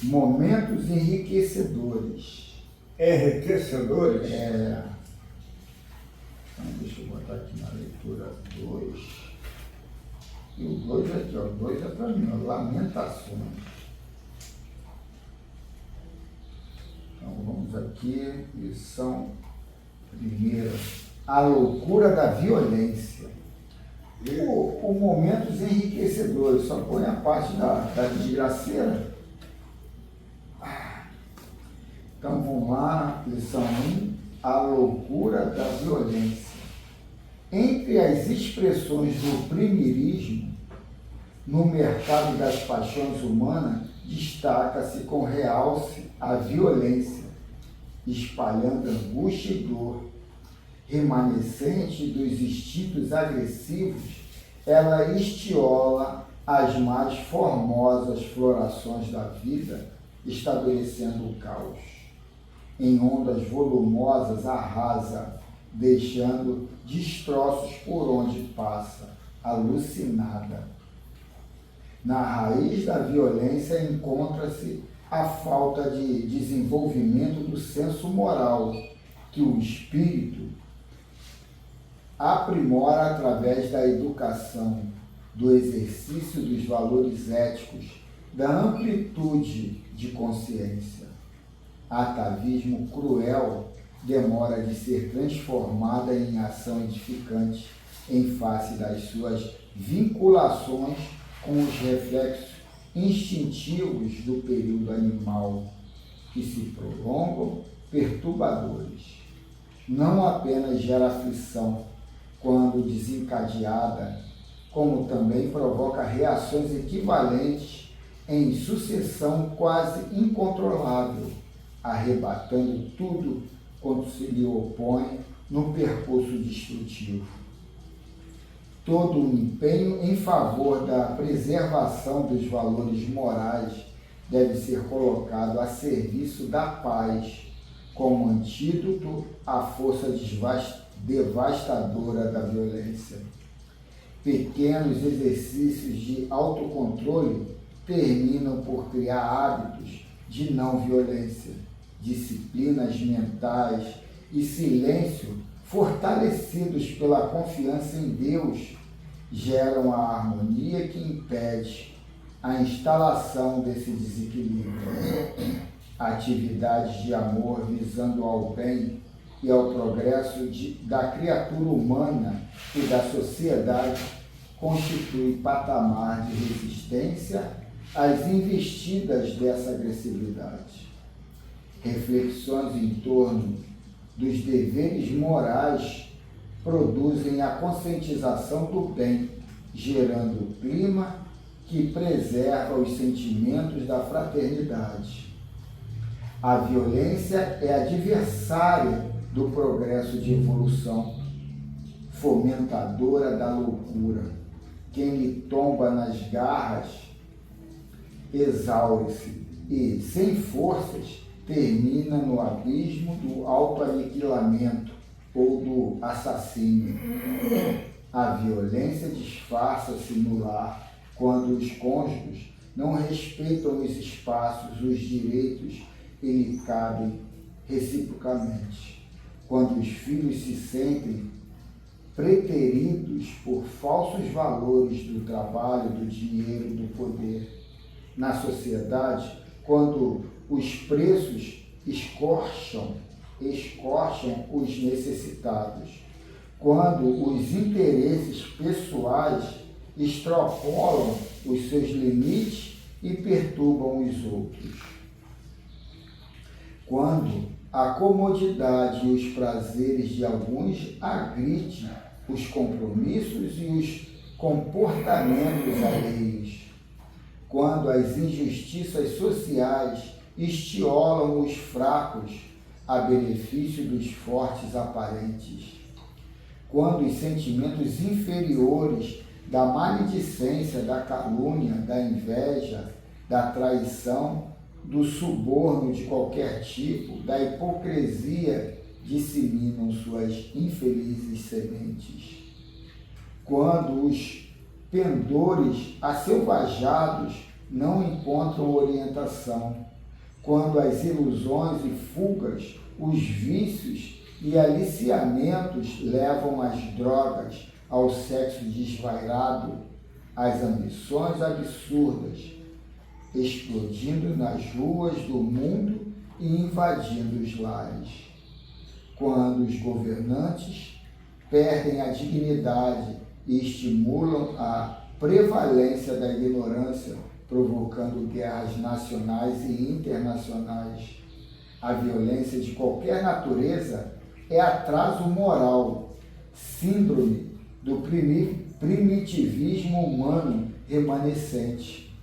Momentos enriquecedores. Enriquecedores? Então, deixa eu botar aqui na leitura 2. E o 2 aqui, ó. O 2 é para mim, ó. Lamentações. Então, vamos aqui, lição primeira. A loucura da violência. O momentos enriquecedores, só põe a parte da desgraceira. Então vamos lá, lição 1, a loucura da violência. Entre as expressões do primeirismo, no mercado das paixões humanas, destaca-se com realce a violência, espalhando angústia e dor. Remanescente dos instintos agressivos, ela estiola as mais formosas florações da vida, estabelecendo o caos. Em ondas volumosas arrasa, deixando destroços por onde passa, alucinada. Na raiz da violência encontra-se a falta de desenvolvimento do senso moral, que o espírito aprimora através da educação, do exercício dos valores éticos, da amplitude de consciência. Atavismo cruel demora de ser transformada em ação edificante em face das suas vinculações com os reflexos instintivos do período animal, que se prolongam perturbadores. Não apenas gera aflição quando desencadeada, como também provoca reações equivalentes em sucessão quase incontrolável, arrebatando tudo quanto se lhe opõe no percurso destrutivo. Todo o empenho em favor da preservação dos valores morais deve ser colocado a serviço da paz, como antídoto à força devastadora da violência. Pequenos exercícios de autocontrole terminam por criar hábitos de não violência, disciplinas mentais e silêncio fortalecidos pela confiança em Deus geram a harmonia que impede a instalação desse desequilíbrio. Atividades de amor visando ao bem e ao progresso da criatura humana e da sociedade constitui patamar de resistência às investidas dessa agressividade. Reflexões em torno dos deveres morais produzem a conscientização do bem, gerando o clima que preserva os sentimentos da fraternidade. A violência é adversária do progresso de evolução, fomentadora da loucura. Quem lhe tomba nas garras exaure-se e, sem forças, termina no abismo do autoaniquilamento ou do assassínio. A violência disfarça-se no lar quando os cônjuges não respeitam os espaços, os direitos que lhe cabem reciprocamente. Quando os filhos se sentem preteridos por falsos valores do trabalho, do dinheiro, do poder. Na sociedade, quando os preços escorcham os necessitados, quando os interesses pessoais extrapolam os seus limites e perturbam os outros. Quando a comodidade e os prazeres de alguns agridem os compromissos e os comportamentos alheios. Quando as injustiças sociais estiolam os fracos a benefício dos fortes aparentes. Quando os sentimentos inferiores da maledicência, da calúnia, da inveja, da traição, do suborno de qualquer tipo, da hipocrisia, disseminam suas infelizes sementes. Quando os pendores acelvajados não encontram orientação, quando as ilusões e fugas, os vícios e aliciamentos levam às drogas, ao sexo desvairado, às ambições absurdas, explodindo nas ruas do mundo e invadindo os lares. Quando os governantes perdem a dignidade e estimulam a prevalência da ignorância, provocando guerras nacionais e internacionais. A violência de qualquer natureza é atraso moral, síndrome do primitivismo humano remanescente.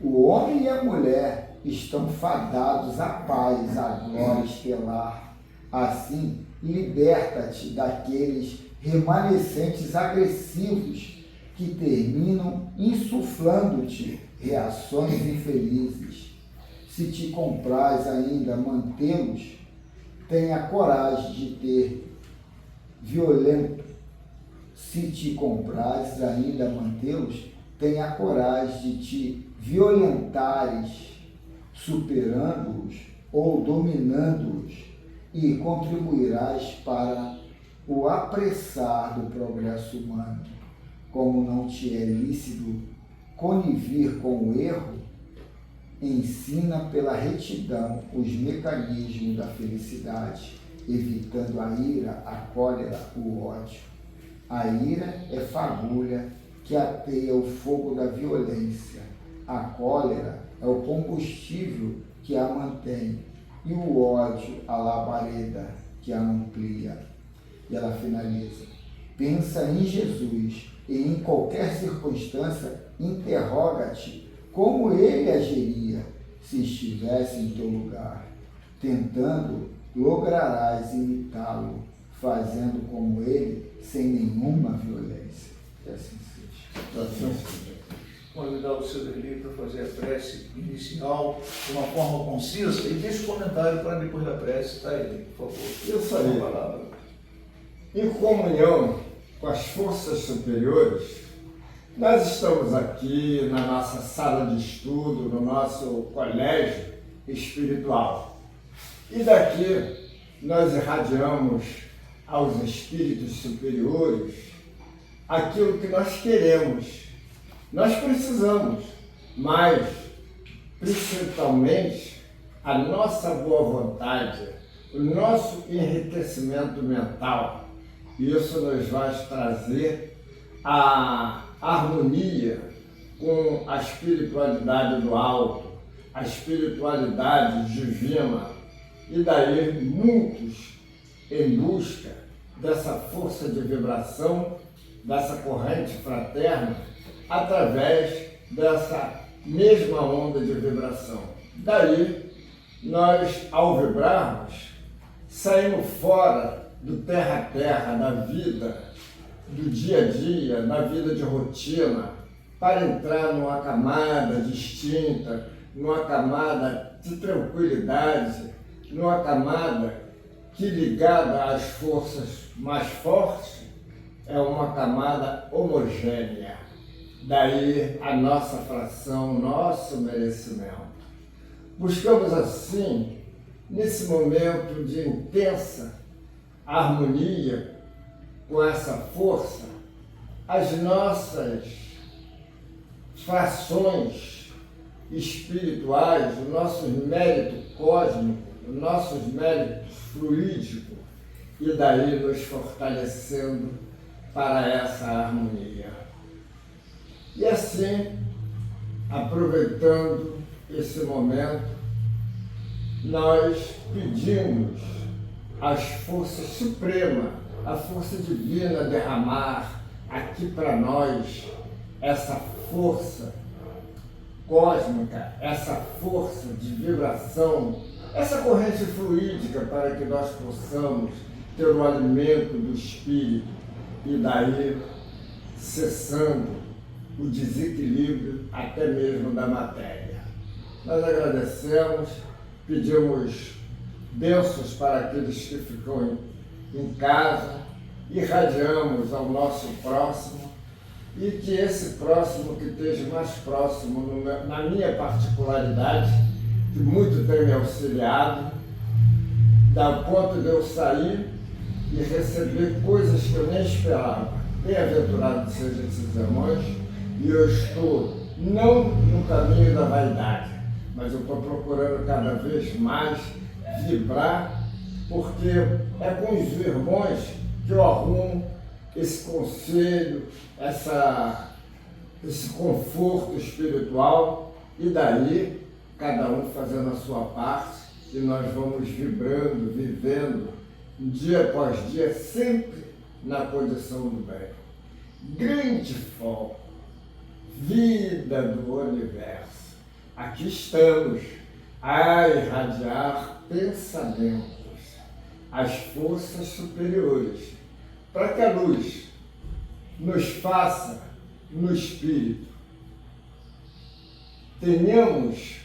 O homem e a mulher estão fadados à paz, à glória estelar. Assim, liberta-te daqueles remanescentes agressivos que terminam insuflando-te reações infelizes. Se te compraz ainda mantê-los, tenha coragem de ter violento. Se te compraz ainda mantê-los, tenha coragem de te violentares, superando-os ou dominando-os, e contribuirás para o apressar do progresso humano. Como não te é lícito conivir com o erro, ensina pela retidão os mecanismos da felicidade, evitando a ira, a cólera, o ódio. A ira é fagulha que ateia o fogo da violência. A cólera é o combustível que a mantém. E o ódio, a labareda que a amplia. E ela finaliza: pensa em Jesus e em qualquer circunstância interroga-te como ele agiria se estivesse em teu lugar. Tentando, lograrás imitá-lo, fazendo como ele, sem nenhuma violência. Que assim seja. Convidar o seu Eli para fazer a prece inicial de uma forma concisa e deixe o comentário para depois da prece, tá, Eli, por favor. Isso aí. Em comunhão com as forças superiores, nós estamos aqui na nossa sala de estudo, no nosso colégio espiritual. E daqui nós irradiamos aos espíritos superiores aquilo que nós queremos. Nós precisamos, mas principalmente a nossa boa vontade, o nosso enriquecimento mental. Isso nos vai trazer a harmonia com a espiritualidade do alto, a espiritualidade divina, e daí muitos em busca dessa força de vibração, dessa corrente fraterna, através dessa mesma onda de vibração. Daí, nós, ao vibrarmos, saímos fora do terra-terra, da vida, do dia a dia, na vida de rotina, para entrar numa camada distinta, numa camada de tranquilidade, numa camada que, ligada às forças mais fortes, é uma camada homogênea. Daí a nossa fração, nosso merecimento. Buscamos assim, nesse momento de intensa harmonia com essa força, as nossas frações espirituais, o nosso mérito cósmico, os nossos méritos fluídicos, e daí nos fortalecendo para essa harmonia. E assim, aproveitando esse momento, nós pedimos às forças supremas, a força divina derramar aqui para nós essa força cósmica, essa força de vibração, essa corrente fluídica para que nós possamos ter o alimento do espírito e daí cessando o desequilíbrio até mesmo da matéria. Nós agradecemos, pedimos bênçãos para aqueles que ficam em casa, irradiamos ao nosso próximo e que esse próximo que esteja mais próximo, na minha particularidade, que muito tem me auxiliado, dá ponto de eu sair e receber coisas que eu nem esperava. Bem-aventurado sejam esses irmãos, e eu estou não no caminho da vaidade, mas eu estou procurando cada vez mais vibrar, porque é com os irmãos que eu arrumo esse conselho, esse conforto espiritual, e daí cada um fazendo a sua parte, e nós vamos vibrando, vivendo, dia após dia, sempre na condição do bem. Grande foco, vida do universo. Aqui estamos a irradiar pensamentos, as forças superiores, para que a luz nos faça, no espírito, tenhamos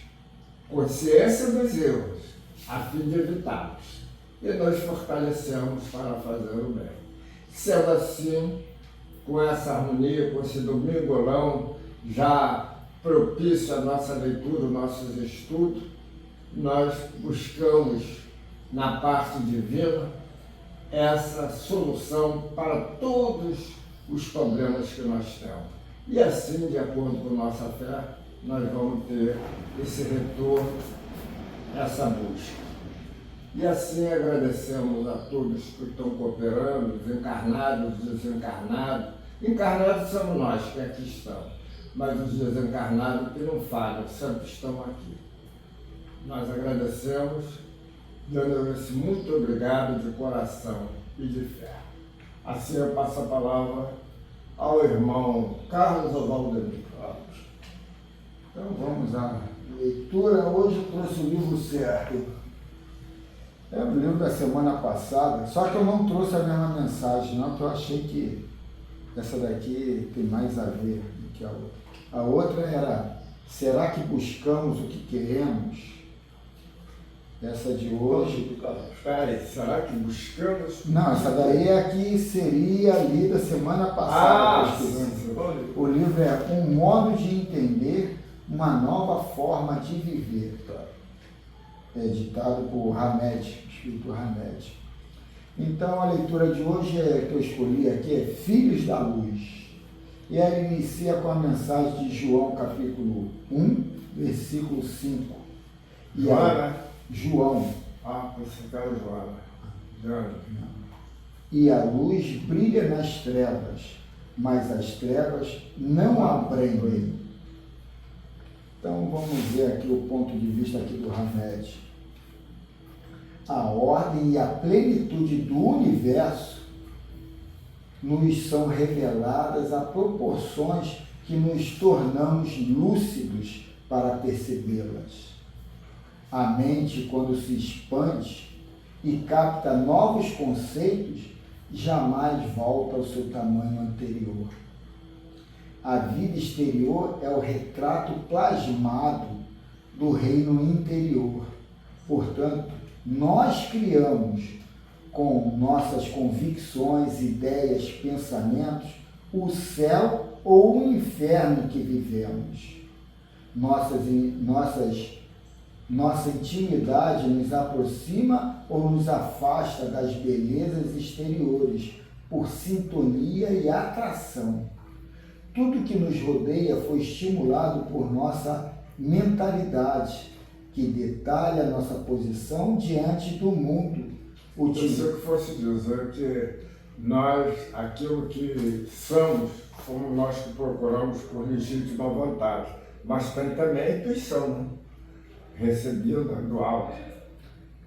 consciência dos erros, a fim de evitá-los, e nos fortalecemos para fazer o bem. Sendo assim, com essa harmonia, com esse domingolão já propício à nossa leitura, nossos estudos, nós buscamos na parte divina essa solução para todos os problemas que nós temos. E assim, de acordo com nossa fé, nós vamos ter esse retorno, essa busca. E assim agradecemos a todos que estão cooperando, os encarnados, os desencarnados. Encarnados somos nós que aqui estamos, mas os desencarnados que não falham, sempre estão aqui. Nós agradecemos, dando esse muito obrigado de coração e de fé. Assim eu passo a palavra ao irmão Carlos Ovaldemir. Então vamos à leitura. Hoje eu trouxe o livro certo. É o livro da semana passada, só que eu não trouxe a mesma mensagem, não, porque eu achei que essa daqui tem mais a ver do que a outra. A outra era, será que buscamos o que queremos? Essa de hoje... Peraí, será que buscamos? Não, essa daí é a que seria ali da semana passada. O livro é Um Modo de Entender, uma Nova Forma de Viver. É editado por Hamed, escrito Hamed. Então a leitura de hoje que eu escolhi aqui é Filhos da Luz. E ela inicia com a mensagem de João, capítulo 1, versículo 5. Joana? João. Você quer Joana. E a luz brilha nas trevas, mas as trevas não a prendem. Então vamos ver aqui o ponto de vista aqui do Hamed. A ordem e a plenitude do universo nos são reveladas a proporções que nos tornamos lúcidos para percebê-las. A mente, quando se expande e capta novos conceitos, jamais volta ao seu tamanho anterior. A vida exterior é o retrato plasmado do reino interior. Portanto, nós criamos, com nossas convicções, ideias, pensamentos, o céu ou o inferno que vivemos. Nossa intimidade nos aproxima ou nos afasta das belezas exteriores, por sintonia e atração. Tudo que nos rodeia foi estimulado por nossa mentalidade, que detalha a nossa posição diante do mundo. Eu pensei que fosse dizer que nós, aquilo que somos nós que procuramos por legítima vontade, mas tem também a intuição, né? Recebida do alto.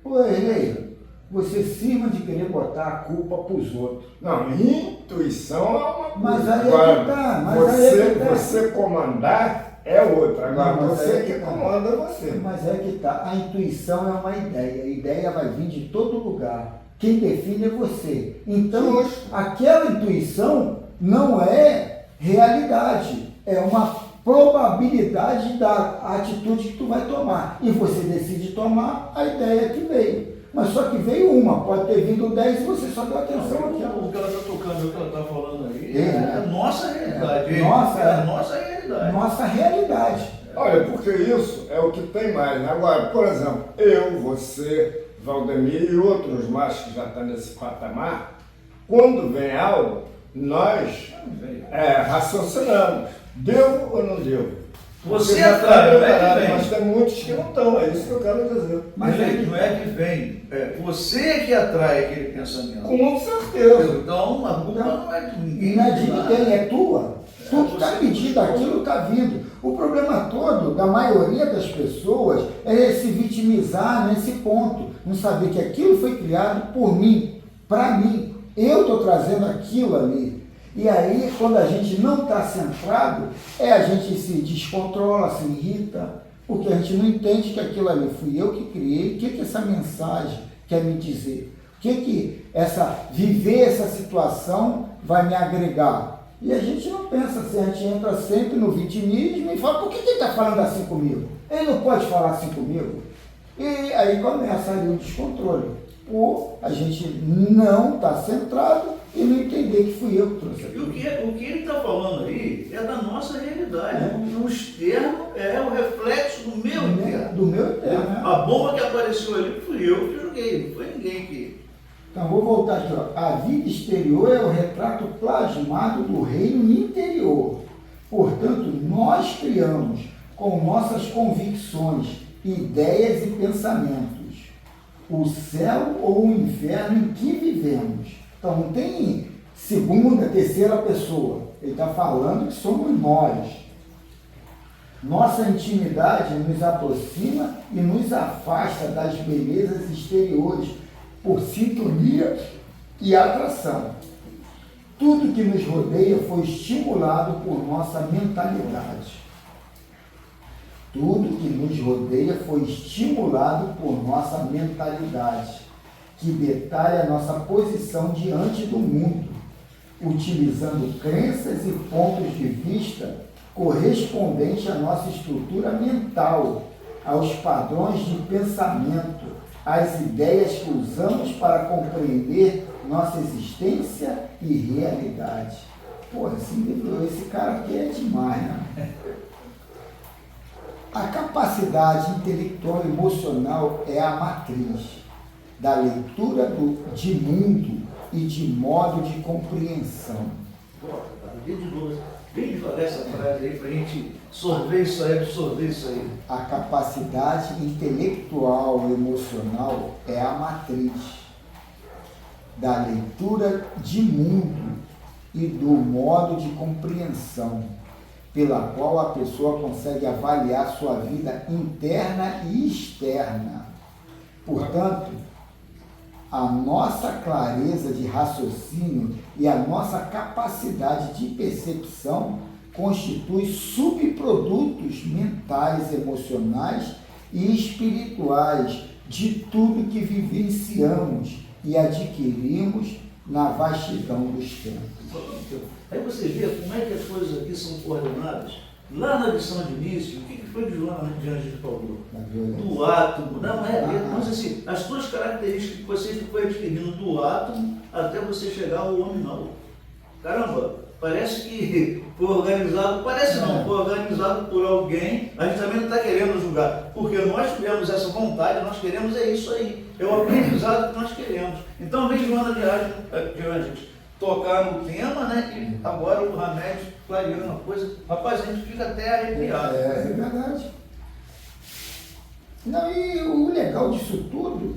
Ô, Renê, você cisma de querer botar a culpa para os outros. Não, intuição é uma coisa. Mas aí agora, é que tá. Você comandar é outra. Agora, Não, você que comanda você. Mas é que tá. A intuição é uma ideia. A ideia vai vir de todo lugar. Quem define é você. Então, aquela intuição não é realidade. É uma probabilidade da atitude que tu vai tomar. E você decide tomar a ideia que veio. Mas só que veio uma, pode ter vindo 10 e você só deu atenção àquela. O que ela está tocando, o que ela está falando aí, É, é a nossa realidade. Nossa, é a nossa realidade. Nossa realidade. Olha, porque isso é o que tem mais, né? Agora, por exemplo, eu, você, Valdemir e outros mais que já estão nesse patamar, quando vem algo, nós raciocinamos. Deu ou não deu? Você já atrai, não é que preparado, vem. mas tem muitos que não estão, é isso que eu quero dizer. Mas Não é que vem, é você que atrai aquele pensamento. Com certeza. Então, a culpa não é de ninguém. não é de ninguém, é tua. Tu que está você pedindo, aquilo está vindo. O problema todo da maioria das pessoas é se vitimizar nesse ponto, não saber que aquilo foi criado por mim, para mim. Eu estou trazendo aquilo ali. E aí, quando a gente não está centrado, a gente se descontrola, se irrita, porque a gente não entende que aquilo ali fui eu que criei, o que essa mensagem quer me dizer, o que viver essa situação vai me agregar. E a gente não pensa assim, a gente entra sempre no vitimismo e fala, por que ele está falando assim comigo? Ele não pode falar assim comigo? E aí começa ali o descontrole, por a gente não estar centrado e não entender que fui eu que trouxe E aquilo. o que ele está falando aí é da nossa realidade. No externo é o reflexo do meu interno. Do meu interno, né? A bomba que apareceu ali fui eu que joguei, não foi ninguém que. Então, vou voltar aqui. Ó. A vida exterior é o retrato plasmado do reino interior. Portanto, nós criamos com nossas convicções, ideias e pensamentos o céu ou o inferno em que vivemos. Então, não tem segunda, terceira pessoa. Ele está falando que somos nós. Nossa intimidade nos aproxima e nos afasta das belezas exteriores por sintonia e atração. Tudo que nos rodeia foi estimulado por nossa mentalidade. Tudo que nos rodeia foi estimulado por nossa mentalidade, que detalha a nossa posição diante do mundo, utilizando crenças e pontos de vista correspondentes à nossa estrutura mental, aos padrões de pensamento, às ideias que usamos para compreender nossa existência e realidade. Pô, esse cara aqui é demais, né? A capacidade intelectual e emocional é a matriz da leitura de mundo e de modo de compreensão. Vem devagar essa frase aí para a gente absorver isso aí. A capacidade intelectual e emocional é a matriz da leitura de mundo e do modo de compreensão, pela qual a pessoa consegue avaliar sua vida interna e externa. Portanto, a nossa clareza de raciocínio e a nossa capacidade de percepção constitui subprodutos mentais, emocionais e espirituais de tudo que vivenciamos e adquirimos na vastidão dos tempos. Aí você vê como é que as coisas aqui são coordenadas. Lá na lição de início, o que foi que Joana de Anjos falou? Do átomo, mas assim, as suas características que você foi adquirindo do átomo até você chegar ao homem não. Caramba, parece que foi organizado, foi organizado por alguém, a gente também não está querendo julgar, porque nós tivemos essa vontade, nós queremos isso aí, é o aprendizado que nós queremos. Então vem Joana de Anjos tocar no tema, né? E agora o Hamed clareando a coisa. Rapaz, a gente fica até arrepiado. É verdade. Não, e o legal disso tudo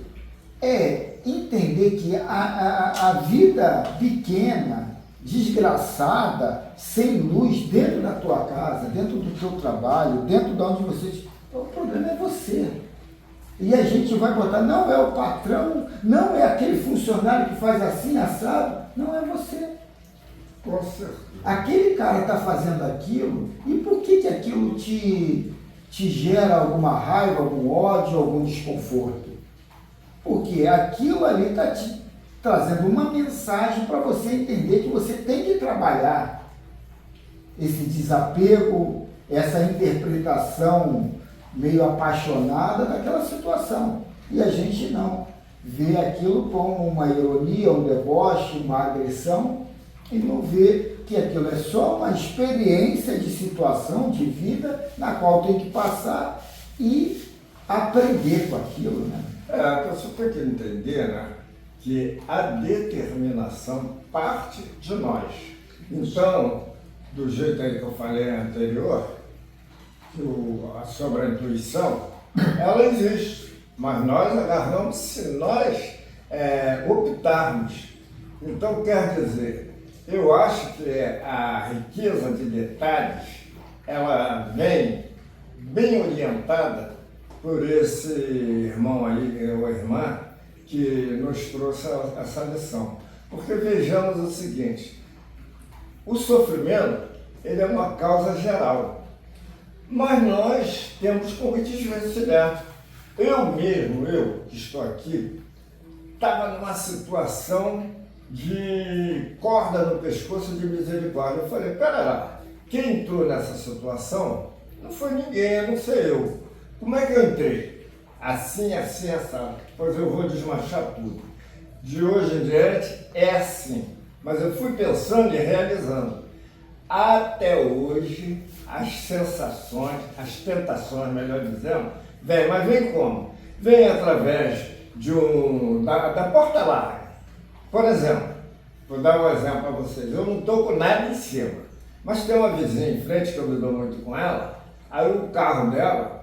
é entender que a vida pequena, desgraçada, sem luz dentro da tua casa, dentro do teu trabalho, dentro de onde você... O problema é você. E a gente vai botar, não é o patrão, não é aquele funcionário que faz assim, assado, não é você. Com certeza. Aquele cara está fazendo aquilo, e por que aquilo te gera alguma raiva, algum ódio, algum desconforto? Porque aquilo ali está te trazendo uma mensagem para você entender que você tem que trabalhar esse desapego, essa interpretação meio apaixonada daquela situação. E a gente não. vê aquilo como uma ironia, um deboche, uma agressão, e não vê que aquilo é só uma experiência de situação, de vida, na qual tem que passar e aprender com aquilo, né? A pessoa tem que entender, né, que a determinação parte de nós. Então, do jeito aí que eu falei anterior, sobre a intuição, ela existe, mas nós agarramos se nós optarmos. Então, quer dizer, eu acho que a riqueza de detalhes, ela vem bem orientada por esse irmão aí, ou irmã, que nos trouxe essa lição. Porque vejamos o seguinte, o sofrimento, ele é uma causa geral, mas nós temos como desvencilhar. Eu que estou aqui, estava numa situação de corda no pescoço de misericórdia. Eu falei, pera lá, quem entrou nessa situação não foi ninguém, não sei eu. Como é que eu entrei? Assim, assado. Pois eu vou desmanchar tudo. De hoje em diante é assim. Mas eu fui pensando e realizando. Até hoje, as sensações, as tentações, melhor dizendo, vem. Mas vem como? Vem através da porta larga. Por exemplo, vou dar um exemplo para vocês. Eu não estou com nada em cima, mas tem uma vizinha em frente que eu me dou muito com ela. Aí o carro dela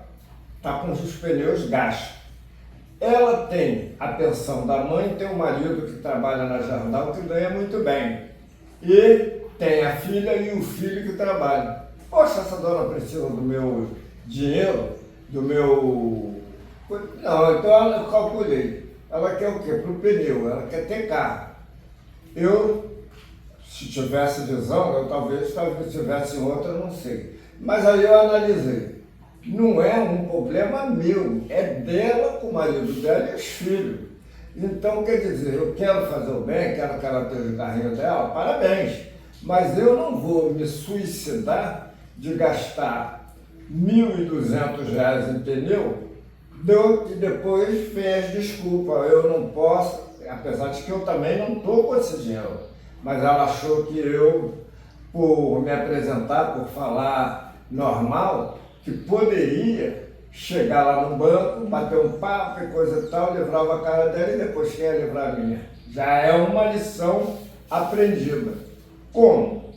está com os pneus gastos. Ela tem a pensão da mãe, tem um marido que trabalha na Jardal que ganha muito bem. E tem a filha e o filho que trabalham. Poxa, essa dona precisa do meu dinheiro, do meu... Não, então eu calculei. Ela quer o quê? Para o pneu, ela quer ter carro. Eu, se tivesse visão, eu talvez tivesse outra, não sei. Mas aí eu analisei. Não é um problema meu, é dela com o marido dela e os filhos. Então, quer dizer, eu quero fazer o bem, quero que ela tenha o carrinho dela, parabéns. Mas eu não vou me suicidar de gastar R$1.200 em pneu e depois fez desculpa, eu não posso, apesar de que eu também não estou com esse dinheiro. Mas ela achou que eu, por me apresentar, por falar normal, que poderia chegar lá no banco, bater um papo e coisa e tal, livrava a cara dela e depois quem ia livrar a minha. Já é uma lição aprendida. Como?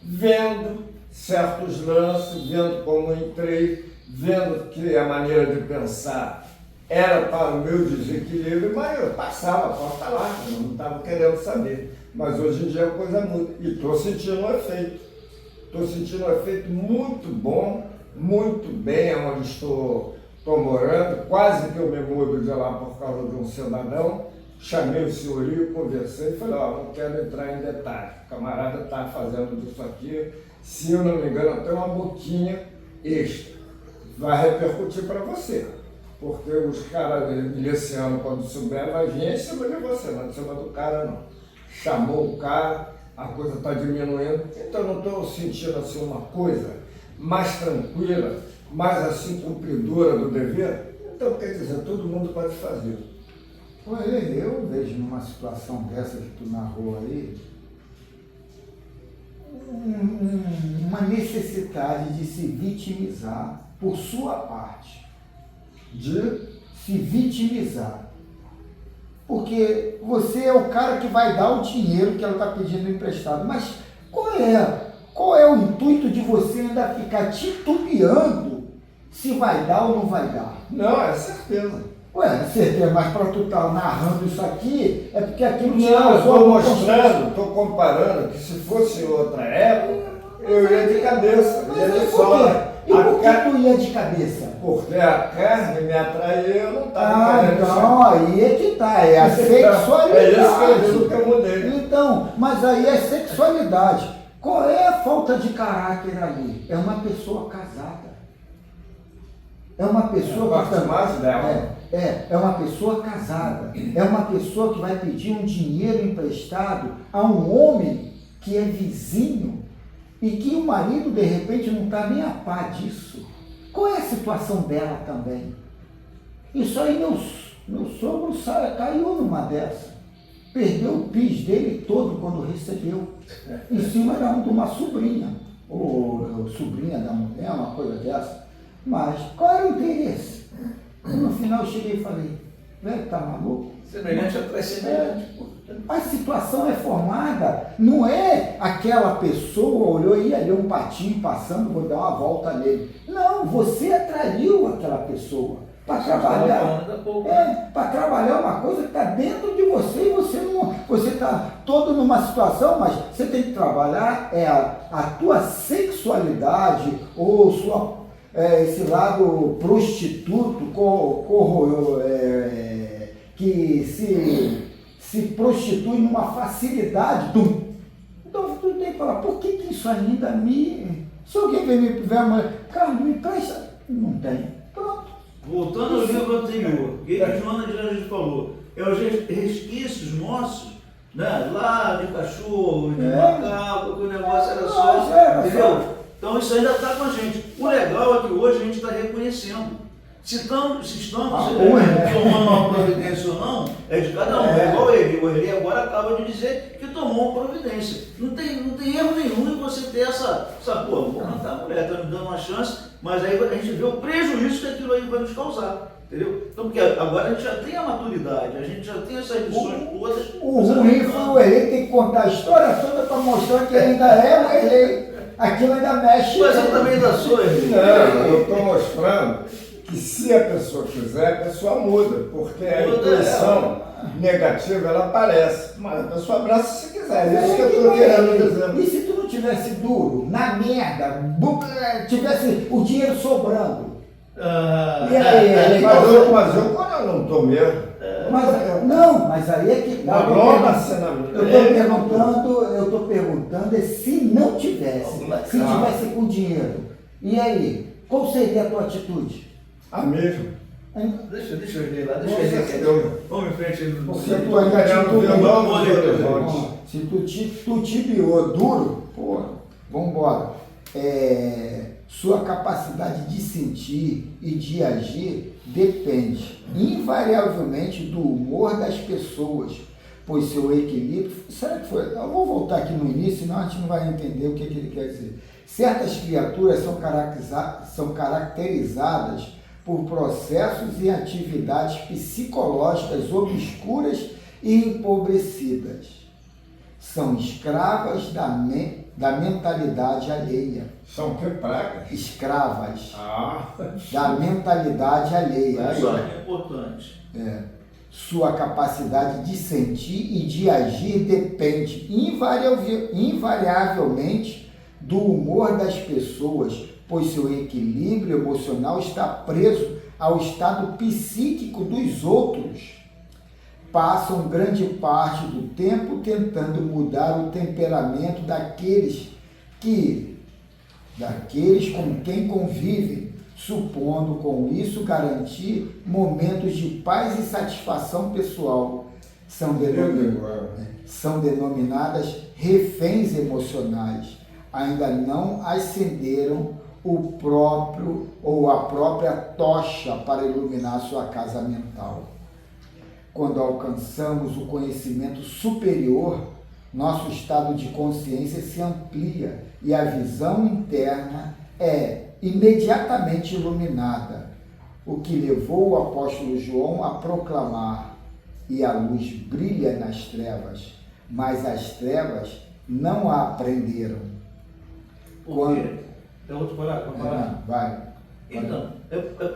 Vendo certos lances, vendo como entrei, vendo que a maneira de pensar era para o meu desequilíbrio, mas eu passava a porta lá, eu não estava querendo saber. Mas hoje em dia a coisa muda e estou sentindo um efeito. Estou sentindo um efeito muito bom, muito bem onde estou morando, quase que eu me mudo de lá por causa de um cidadão. Chamei o senhorio, conversei e falei, não quero entrar em detalhe. O camarada está fazendo disso aqui, se eu não me engano, até uma boquinha extra. Vai repercutir para você, porque os caras milicianos, quando souber, vai vir em cima de você, não em cima do cara não. Chamou o cara, a coisa está diminuindo, então eu não estou sentindo assim uma coisa mais tranquila, mais assim cumpridora do dever. Então, quer dizer, todo mundo pode fazer. Olha, eu vejo numa situação dessa que tu narrou aí, uma necessidade de se vitimizar por sua parte, de se vitimizar. Porque você é o cara que vai dar o dinheiro que ela está pedindo emprestado, mas qual é o intuito de você ainda ficar titubeando se vai dar ou não vai dar? Não, é certeza. Ué, certeza, mas para tu estar narrando isso aqui, é porque aquilo Não, eu estou mostrando, estou comparando que se fosse outra época, eu ia de cabeça, ia de sola. E por que tu ia de cabeça? Porque a carne me atraía e eu não estava querendo. Então, aí é que tá, é a sexualidade. É isso que eu mudei. Então, mas aí é sexualidade. Qual é a falta de caráter ali? É uma pessoa casada. É uma pessoa que mais dela. É uma pessoa casada. É uma pessoa que vai pedir um dinheiro emprestado a um homem que é vizinho e que o marido, de repente, não está nem a par disso. Qual é a situação dela também? Isso aí meu sogro caiu numa dessa. Perdeu o PIS dele todo quando recebeu. Em cima de uma sobrinha. Ou sobrinha da mulher, uma coisa dessa. Mas qual era o interesse? E no final eu cheguei e falei, velho, tá maluco? Semelhante atrai semelhante. A situação é formada, não é aquela pessoa olhou e ali um patinho passando, vou dar uma volta nele. Não, você atraiu aquela pessoa para trabalhar. Para trabalhar uma coisa que está dentro de você e você está todo numa situação, mas você tem que trabalhar a tua sexualidade ou esse lado prostituto, que se prostitui numa facilidade. Então tu tem que falar, por que isso ainda me... Se alguém vem me ver uma Carlos, me presta. Não tem. Pronto. Voltando ao livro anterior, que Joana de Anjos falou, é os resquícios nossos, né? Lá de cachorro, de macaco, que o negócio era só, entendeu? Então isso ainda está com a gente. O legal é que hoje a gente está reconhecendo. Se estamos tomando uma providência ou não, é de cada um. É igual ele. O Eli agora acaba de dizer que tomou uma providência. Não tem erro nenhum em você ter essa pô, vou matar a mulher, está me dando uma chance, mas aí a gente vê o prejuízo que aquilo aí vai nos causar. Entendeu? Então, porque agora a gente já tem a maturidade, a gente já tem essas lições todas. O ruim foi o Eli tem que contar a história toda para mostrar que ainda é o Eli. Aquilo ainda mexe. Mas eu também ainda sou, Eli. Não, eu estou mostrando que se a pessoa quiser, a pessoa muda, porque a intuição negativa ela aparece, mas a pessoa abraça se quiser, é isso que eu estou querendo dizer. E se tu não tivesse duro, na merda, tivesse o dinheiro sobrando? E aí, mas eu quando eu não estou mesmo. Mas aí é que... Eu estou perguntando se não tivesse, se tivesse com dinheiro. E aí, qual seria a tua atitude? A mesma. Deixa eu ver lá, deixa eu ver. Vamos em frente. Porque tu ainda se tu tibiou duro, pô, vambora. Sua capacidade de sentir e de agir depende invariavelmente do humor das pessoas, pois seu equilíbrio... Será que foi? Eu vou voltar aqui no início, senão a gente não vai entender o que ele quer dizer. Certas criaturas são caracterizadas por processos e atividades psicológicas obscuras e empobrecidas. São escravas da mentalidade alheia. São que pragas? Escravas da mentalidade alheia. Isso é importante. Sua capacidade de sentir e de agir depende invariavelmente do humor das pessoas, pois seu equilíbrio emocional está preso ao estado psíquico dos outros. Passam grande parte do tempo tentando mudar o temperamento daqueles com quem convivem, supondo com isso garantir momentos de paz e satisfação pessoal. São denominadas reféns emocionais. Ainda não acenderam o próprio ou a própria tocha para iluminar sua casa mental. Quando alcançamos o conhecimento superior, nosso estado de consciência se amplia e a visão interna é imediatamente iluminada, o que levou o apóstolo João a proclamar: e a luz brilha nas trevas, mas as trevas não a aprenderam. Por quê? É outro parágrafo? Vai. Então,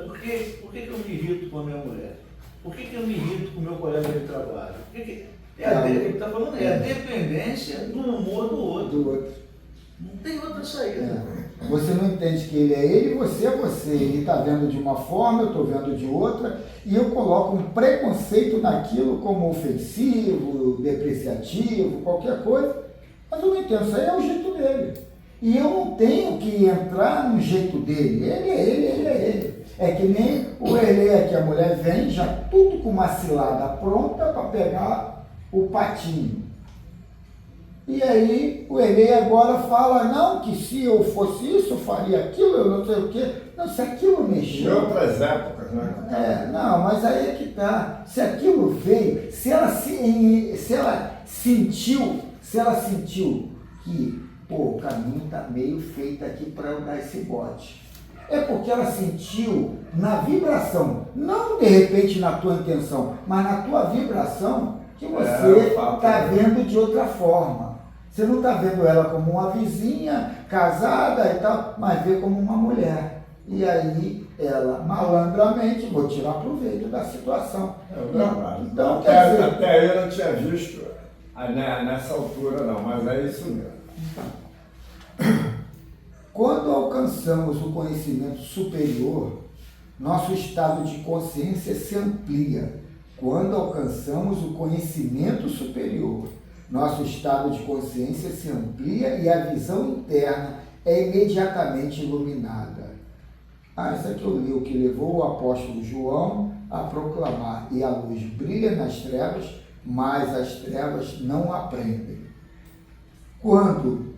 por que eu me irrito com a minha mulher? Por que eu me irrito com o meu colega de trabalho? Ele está falando, é a dependência do humor do outro. Não tem outra saída. Você não entende que ele é ele, você é você. Ele está vendo de uma forma, eu estou vendo de outra, e eu coloco um preconceito naquilo como ofensivo, depreciativo, qualquer coisa, mas eu não entendo, isso aí é o jeito dele. E eu não tenho que entrar no jeito dele. Ele é ele. É que nem o Elê, que a mulher vem já tudo com uma cilada pronta para pegar o patinho. E aí o Enem agora fala, não, que se eu fosse isso, eu faria aquilo, eu não sei o quê. Não, se aquilo Em mexeu... outras épocas, né? não, mas aí é que tá. Se aquilo veio, se ela sentiu que, pô, o caminho tá meio feito aqui para eu dar esse bote. É porque ela sentiu na vibração, não de repente na tua intenção, mas na tua vibração, que você está vendo de outra forma. Você não está vendo ela como uma vizinha, casada e tal, mas vê como uma mulher. E aí ela, malandramente, vou tirar proveito da situação. Então, até aí eu não tinha visto nessa altura não, mas é isso mesmo. Quando alcançamos o conhecimento superior, nosso estado de consciência se amplia. Quando alcançamos o conhecimento superior, nosso estado de consciência se amplia e a visão interna é imediatamente iluminada. Isso aqui eu li, o que levou o apóstolo João a proclamar: e a luz brilha nas trevas, mas as trevas não aprendem. Quando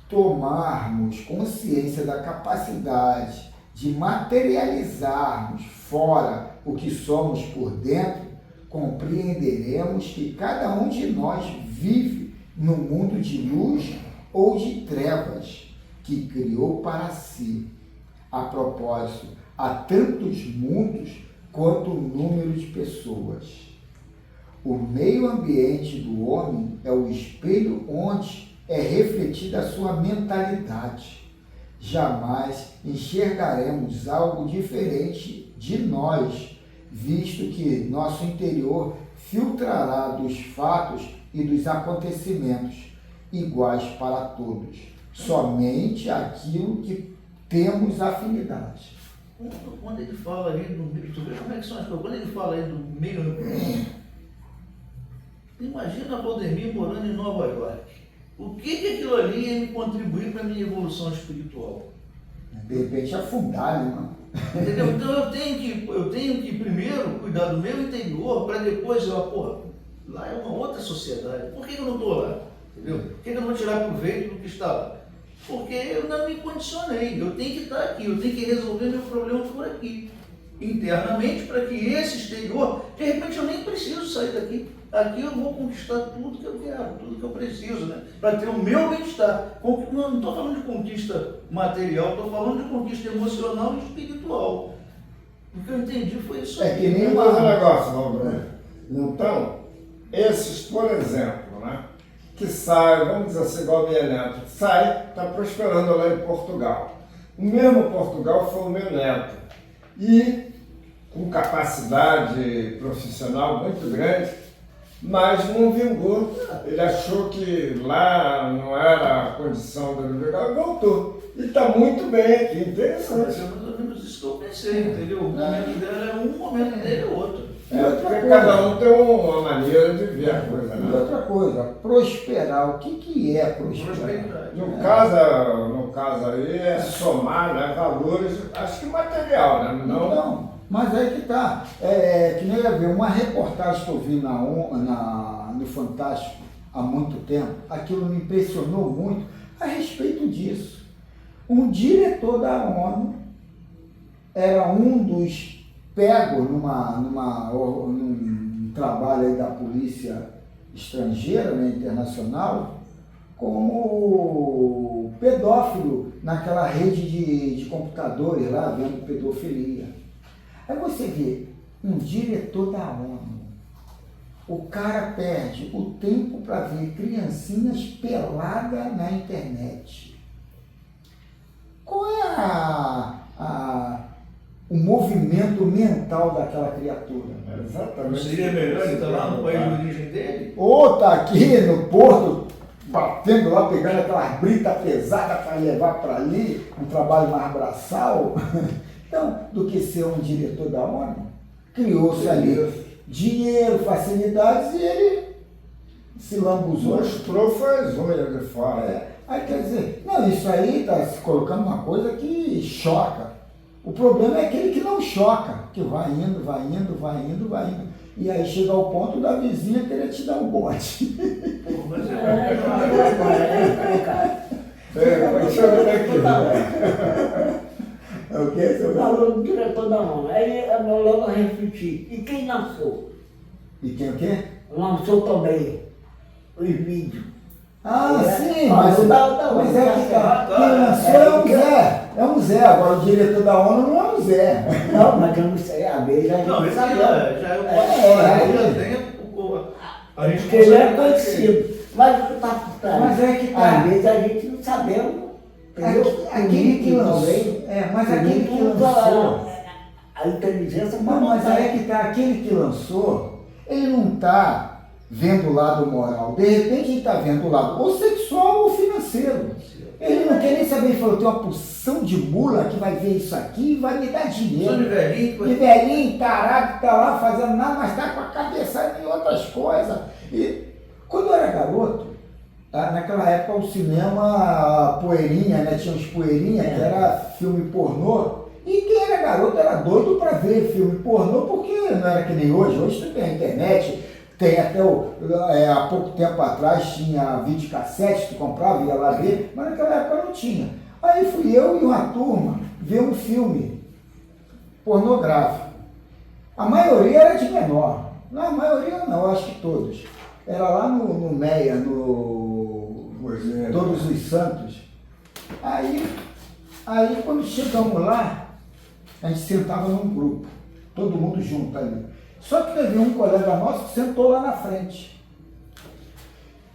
tomarmos consciência da capacidade de materializarmos fora o que somos por dentro, compreenderemos que cada um de nós vive no mundo de luz ou de trevas que criou para si. A propósito, há tantos mundos quanto o número de pessoas. O meio ambiente do homem é o espelho onde é refletida a sua mentalidade. Jamais enxergaremos algo diferente de nós, visto que nosso interior filtrará dos fatos e dos acontecimentos iguais para todos, somente aquilo que temos afinidade. Quando ele fala ali do meio, tu vê como é que são as coisas, quando ele fala aí do meio ambiente, imagina a Valdemir morando em Nova York. O que aquilo ali ia me contribuir para a minha evolução espiritual? De repente afundar, né, mano? Entendeu? Então eu tenho que primeiro cuidar do meu interior para depois lá é uma outra sociedade. Por que eu não estou lá? Entendeu? Por que eu não vou tirar proveito do que está lá? Porque eu não me condicionei. Eu tenho que estar aqui, eu tenho que resolver meu problema por aqui. Internamente, para que esse exterior, de repente eu nem preciso sair daqui. Aqui eu vou conquistar tudo que eu quero, tudo que eu preciso, né? Para ter o meu bem-estar. Não estou falando de conquista material, estou falando de conquista emocional e espiritual. O que eu entendi foi isso aí. É que nem um negócio, Valdir. Então, esses, por exemplo, né, que sai, vamos dizer assim, igual a minha neta, sai, está prosperando lá em Portugal. O mesmo Portugal foi o meu neto. E com capacidade profissional muito grande, mas não vingou. Ele achou que lá não era a condição dele vingar e voltou. E está muito bem aqui, interessante. É mais ou menos isso que eu pensei, entendeu? O momento dela é um, o momento dele é outro. Porque cada um tem uma maneira de ver a coisa, né? E outra coisa, prosperar. O que é prosperar? No caso aí é somar, né, valores, acho que material, né? Não, mas aí que tá. Que nem eu vi uma reportagem que eu vi no Fantástico há muito tempo, aquilo me impressionou muito a respeito disso. Um diretor da ONU era um dos pegos num trabalho aí da polícia estrangeira, né, internacional, como pedófilo naquela rede de computadores lá, vendo pedofilia. Aí você vê um diretor da ONU, o cara perde o tempo para ver criancinhas peladas na internet. Qual é o movimento mental daquela criatura? Exatamente. Não seria melhor ele estar lá no país de origem dele? Ou tá aqui no porto, batendo lá, pegando aquelas britas pesadas para levar para ali, um trabalho mais braçal. Então, do que ser um diretor da ONU, criou-se ali dinheiro, facilidades, e ele se lambuzou. Mostrou foi as unhas de fora. Aí quer dizer, não, isso aí está se colocando uma coisa que choca. O problema é aquele que não choca, que vai indo, vai indo, vai indo, vai indo. E aí chega ao ponto da vizinha querer te dar um bote. Pô, mas Continua daqui. É o que, seu garoto? Falou do diretor da ONU. Aí eu logo refleti. E quem lançou? E quem o quê? Lançou também os vídeos. Ah, É, sim, mas mas, tá, mas é que tá. quem lançou é um Zé. É um Zé. Agora o diretor da ONU não é um Zé. Não, mas eu não sei, a vez a gente não, esse sabe. já é o já tem a gente Porque ele é consegue- conhecido. Mas o que está por trás? Mas é que tá. Às vezes a gente não sabemos. Entendeu? Aquele que lançou. Também. Mas aquele que Tudo lançou. a inteligência Não, mas aí é que tá, aquele que lançou, ele não está vendo o lado moral. De repente ele está vendo o lado ou sexual ou financeiro. Ele não quer nem saber, ele falou, tem uma porção de mula que vai ver isso aqui e vai me dar Só de dinheiro. velhinho, De velhinho, tarado, que tá lá fazendo nada, mas tá com a cabeça em outras coisas. E quando eu era garoto, naquela época o cinema poeirinha, né? Tinha uns poeirinha, que era filme pornô. E quem era garoto era doido para ver filme pornô, porque não era que nem hoje. Hoje tu tem a internet, tem até há pouco tempo atrás tinha videocassete, tu comprava e ia lá ver, mas naquela época não tinha. Aí fui eu e uma turma ver um filme pornográfico. A maioria era de menor. Não, a maioria não, acho que todos. Era lá no Meia, no Todos os Santos. Aí quando chegamos lá, a gente sentava num grupo, todo mundo junto ali. Só que teve um colega nosso que sentou lá na frente.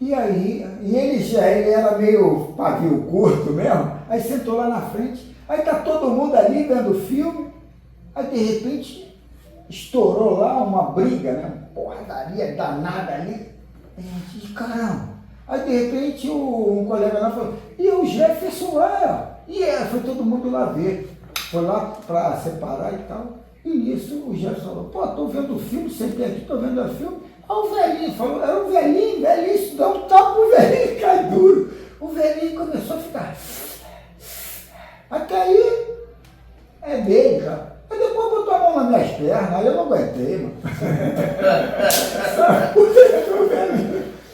E aí, ele era meio pavio curto mesmo, aí sentou lá na frente, aí tá todo mundo ali vendo o filme, aí de repente estourou lá uma briga, né? Uma porradaria danada ali. A gente, caramba. Aí de repente um colega lá falou, e o Jefferson lá, ó. E foi todo mundo lá ver. Foi lá para separar e tal. E nisso o Jefferson falou, pô, tô vendo o filme, sentei aqui, tô vendo o filme. Aí o velhinho falou, era um velhinho, isso dá um tapa, o velhinho cai duro. O velhinho começou a ficar. Até aí, é dele, cara. Aí depois botou a mão nas minhas pernas, aí eu não aguentei, mano.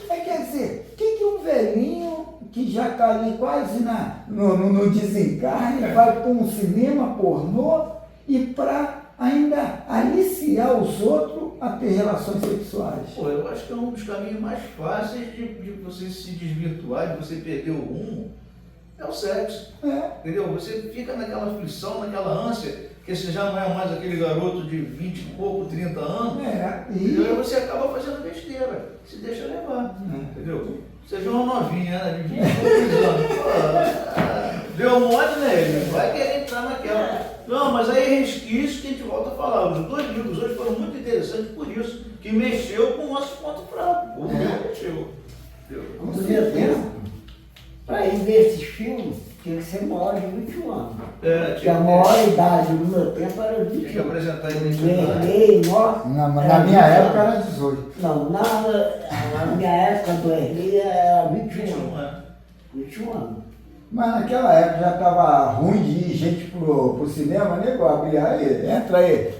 Aí quer dizer, o que um velhinho que já está ali quase no desencarne vai para um cinema pornô e para ainda aliciar os outros a ter relações sexuais? Pô, eu acho que é um dos caminhos mais fáceis de você se desvirtuar, de você perder o rumo, é o sexo. Entendeu? Você fica naquela aflição, naquela ânsia, que você já não é mais aquele garoto de 20 e pouco, 30 anos, entendeu? E você acaba fazendo besteira, se deixa levar, entendeu? Você vê uma novinha, né, de 20 e poucos anos, pô, deu mole nele, vai querer entrar naquela. Não, mas aí é resquício que a gente volta a falar. Os dois livros hoje foram muito interessantes por isso, que mexeu com o nosso ponto fraco. O meu mexeu. Entendeu? Com Com certeza. certeza. Para ir ver esses filmes, tinha que ser maior de 21 anos. Porque a Tinha maior idade no meu tempo era que 21 anos. apresentar a identidade. Erlei, nossa. Na minha época era 18. Não, na minha época do Erlei era 21 21 anos. anos. 21 anos. Mas naquela época já estava ruim de ir gente pro cinema, nego, abrir aí, entra aí,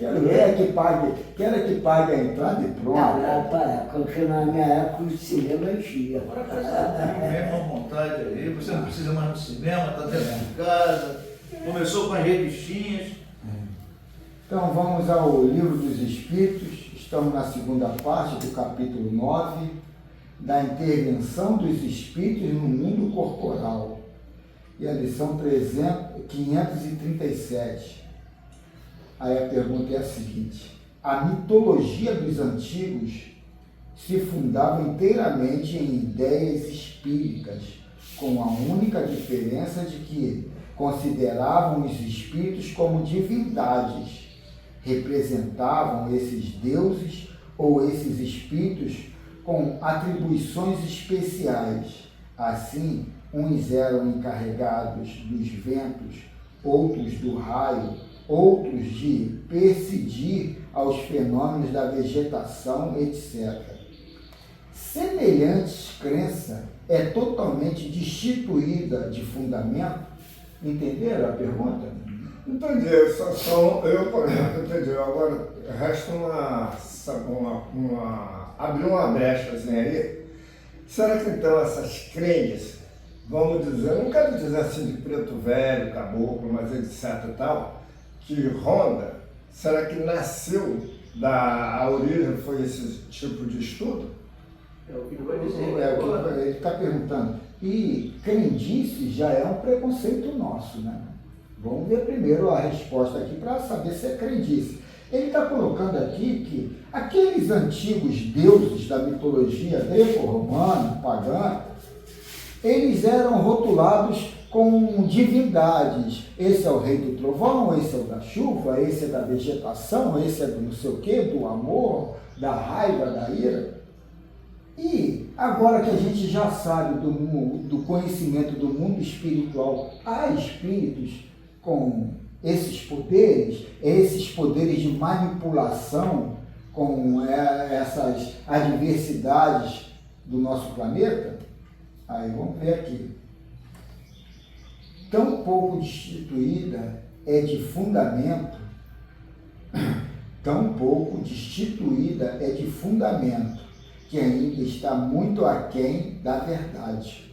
quero que pague a entrada e pronto. Não, porque na minha época o cinema enchia. Agora faz a mesma vontade aí, você não precisa mais no cinema, está dentro de casa, começou com as revistinhas. Então vamos ao Livro dos Espíritos, estamos na segunda parte do capítulo 9, da intervenção dos espíritos no mundo corporal. E a lição 537. Aí a pergunta é a seguinte: a mitologia dos antigos se fundava inteiramente em ideias espíritas, com a única diferença de que consideravam os espíritos como divindades, representavam esses deuses ou esses espíritos com atribuições especiais. Assim, uns eram encarregados dos ventos, outros do raio, outros de percidir aos fenômenos da vegetação, etc. Semelhante crença é totalmente destituída de fundamento. Entenderam a pergunta? Entendi, eu, por exemplo, entendi. Agora resta abrir uma brechazinha aí. Será que então essas crenças, vamos dizer, não quero dizer assim de preto velho, caboclo, mas etc e tal, que ronda, será que nasceu a origem foi esse tipo de estudo? É o que ele vai dizer. Ele está perguntando. E crendice já é um preconceito nosso, né? Vamos ver primeiro a resposta aqui para saber se é crendice. Ele está colocando aqui que aqueles antigos deuses da mitologia greco-romana, pagã, eles eram rotulados com divindades. Esse é o rei do trovão, esse é o da chuva, esse é da vegetação, esse é do não sei o quê, do amor, da raiva, da ira. E agora que a gente já sabe do conhecimento do mundo espiritual, há espíritos com esses poderes de manipulação com essas adversidades do nosso planeta? Aí vamos ver aqui. Tão pouco destituída é de fundamento, que ainda está muito aquém da verdade.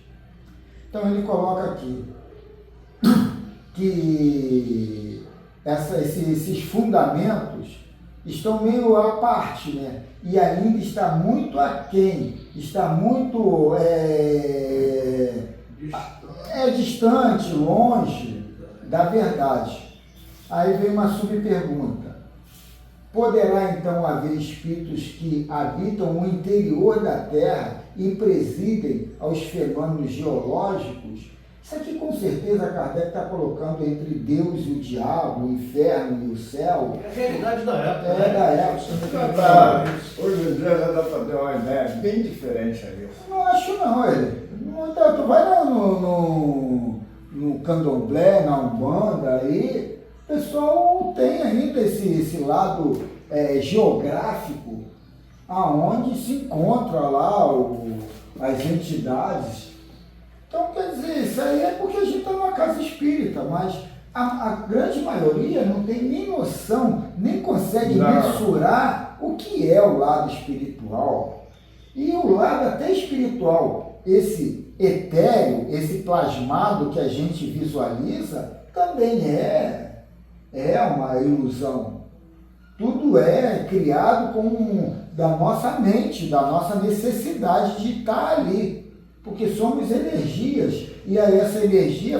Então ele coloca aqui que esses fundamentos estão meio à parte, né? E ainda está muito aquém, está muito distante, longe da verdade. Aí vem uma subpergunta. Poderá então haver espíritos que habitam o interior da Terra e presidem aos fenômenos geológicos? Isso aqui com certeza Kardec está colocando entre Deus e o diabo, o inferno e o céu. É a realidade da época. Da época. Hoje em dia já dá para ter uma ideia bem diferente aí. Não acho não, ele. Então, tu vai no candomblé, na Umbanda, aí o pessoal tem ainda esse lado geográfico, aonde se encontra lá as entidades. Então, quer dizer, isso aí é porque a gente está numa casa espírita, mas a grande maioria não tem nem noção, nem consegue mensurar o que é o lado espiritual. E o lado até espiritual, esse etéreo, esse plasmado que a gente visualiza, também é uma ilusão. Tudo é criado da nossa mente, da nossa necessidade de estar ali. Porque somos energias, e aí essa energia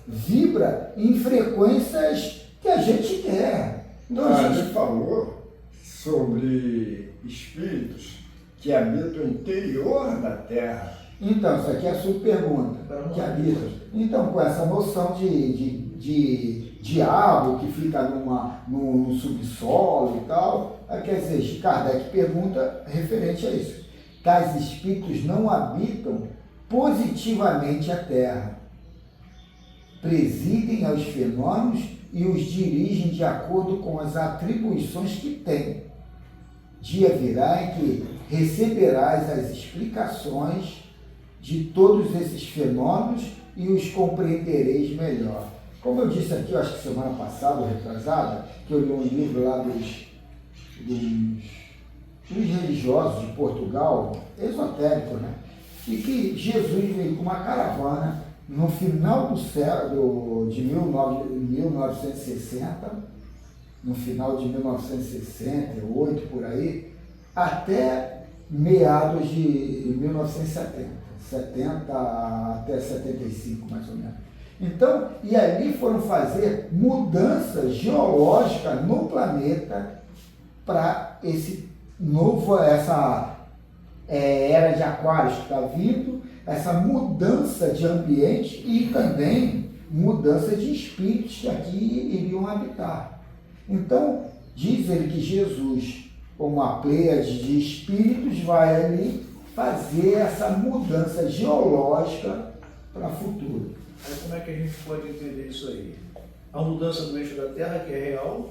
vibra em frequências que a gente quer. Então, a gente falou sobre espíritos que habitam o interior da Terra. Então, isso aqui é a sua pergunta, que habita. Então, com essa noção de diabo que fica no subsolo e tal, quer dizer, Kardec pergunta referente a isso. Tais espíritos não habitam positivamente a Terra, presidem aos fenômenos e os dirigem de acordo com as atribuições que têm. Dia virá em que receberás as explicações de todos esses fenômenos e os compreendereis melhor. Como eu disse aqui, eu acho que semana passada, ou retrasada, que eu li um livro lá dos religiosos de Portugal, esotérico, né? E que Jesus veio com uma caravana no final do século de 1960, no final de 1968, por aí, até meados de 1970, 70 até 75, mais ou menos. Então, e ali foram fazer mudanças geológicas no planeta para essa era de Aquários que está vindo, essa mudança de ambiente e também mudança de espíritos que aqui iriam habitar. Então, diz ele que Jesus, como uma pleiade de espíritos, vai ali fazer essa mudança geológica para o futuro. Aí como é que a gente pode entender isso aí? A mudança do eixo da Terra, que é real,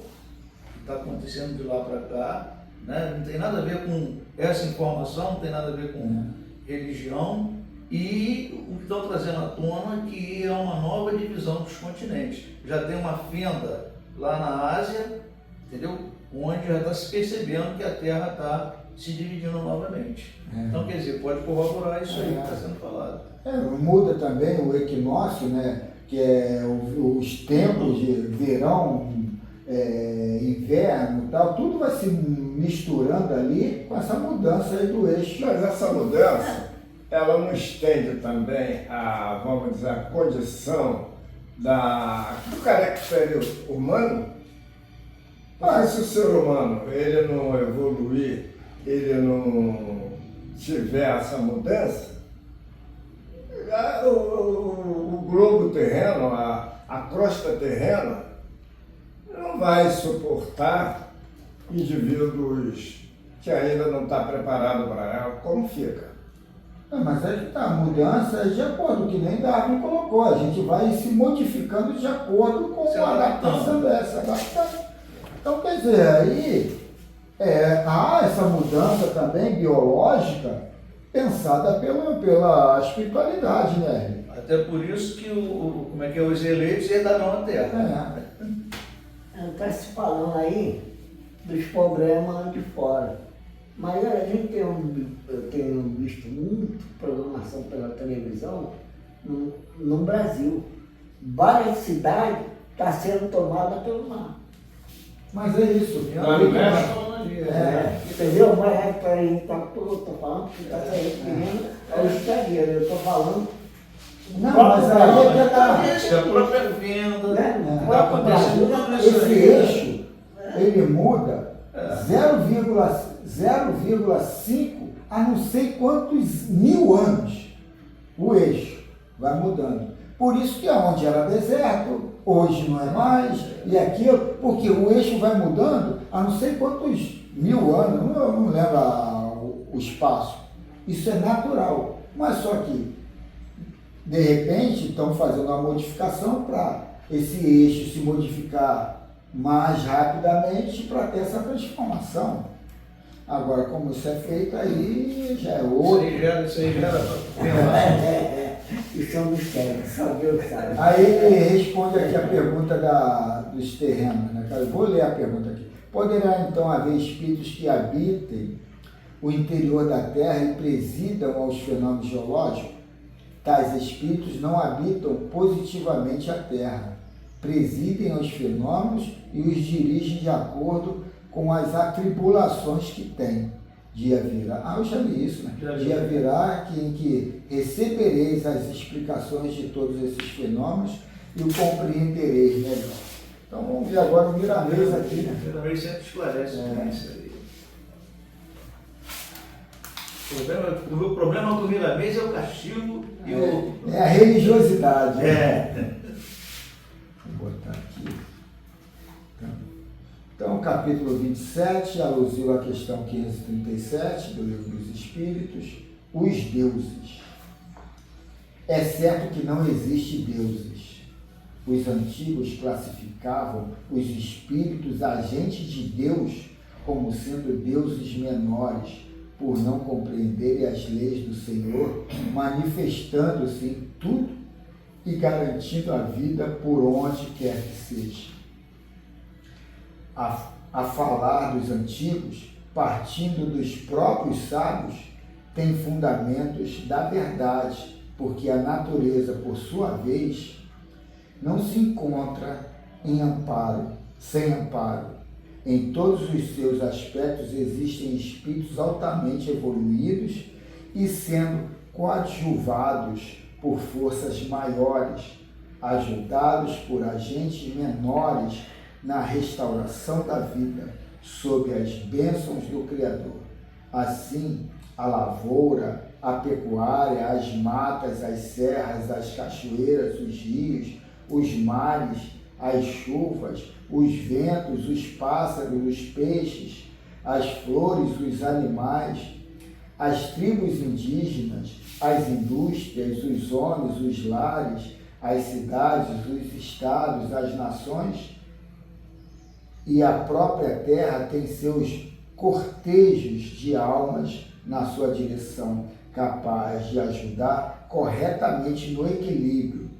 que está acontecendo de lá para cá, né? Não tem nada a ver com essa informação, não tem nada a ver com religião, E o que estão trazendo à tona que é uma nova divisão dos continentes. Já tem uma fenda lá na Ásia, entendeu? Onde já está se percebendo que a Terra está se dividindo novamente. Então, quer dizer, pode corroborar isso aí que está sendo falado. Muda também o equinócio, né? Que é os tempos de verão, inverno e tal, tudo vai se misturando ali com essa mudança aí do eixo. Mas essa mudança, ela não estende também a, vamos dizer, a condição do caractere humano? Mas se o ser humano ele não evoluir, ele não tiver essa mudança, o globo terreno, a crosta terrena, não vai suportar indivíduos que ainda não estão preparados para ela. Como fica? Mas aí que tá, a mudança é de acordo, que nem Darwin colocou, a gente vai se modificando de acordo com a adaptação dessa, adaptação. Então, quer dizer, aí há essa mudança também biológica pensada pela espiritualidade, né? Até por isso que os eleitos herdarão a Terra. Está se falando aí dos problemas de fora. Mas a gente tem visto muito programação pela televisão no Brasil. Várias cidades estão sendo tomadas pelo mar. Mas é isso. Lá no México? Entendeu? Mas estou falando que está se referindo ao estrangeiro. Eu estou falando. Não, mas aí é que tá. Essa é a própria fenda. Está acontecendo tudo isso Esse aí. eixo, ele muda 0,5 a não sei quantos mil anos. O eixo vai mudando. Por isso que onde era deserto, hoje não é mais, e aquilo, porque o eixo vai mudando a não sei quantos mil anos, eu não lembro o espaço. Isso é natural. Mas só que, de repente, estão fazendo uma modificação para esse eixo se modificar mais rapidamente para ter essa transformação. Agora, como isso é feito, aí já é outro. Isso aí gera. Isso é um mistério, só Deus sabe. Aí ele responde aqui a pergunta dos terrenos, né? Eu vou ler a pergunta aqui. Poderá então haver espíritos que habitem o interior da Terra e presidam aos fenômenos geológicos? Tais espíritos não habitam positivamente a Terra, presidem aos fenômenos e os dirigem de acordo com as atribulações que têm. Dia virá, eu já li isso, né? Dia virá em que recebereis as explicações de todos esses fenômenos e o compreendereis melhor. Então vamos ver agora o Miramês aqui, né? O Miramês sempre esclarece isso aí. O problema do Miramês é o castigo e o... É a religiosidade. É. Vou botar aqui. Então, capítulo 27, alusivo à questão 537 do Livro dos Espíritos, os deuses. É certo que não existe deuses. Os antigos classificavam os espíritos agentes de Deus como sendo deuses menores, por não compreenderem as leis do Senhor, manifestando-se em tudo e garantindo a vida por onde quer que seja. A falar dos antigos, partindo dos próprios sábios, tem fundamentos da verdade, porque a natureza, por sua vez, não se encontra sem amparo. Em todos os seus aspectos existem espíritos altamente evoluídos e sendo coadjuvados por forças maiores, ajudados por agentes menores na restauração da vida, sob as bênçãos do Criador. Assim, a lavoura, a pecuária, as matas, as serras, as cachoeiras, os rios, os mares, as chuvas, os ventos, os pássaros, os peixes, as flores, os animais, as tribos indígenas, as indústrias, os homens, os lares, as cidades, os estados, as nações, e a própria terra tem seus cortejos de almas na sua direção, capaz de ajudar corretamente no equilíbrio,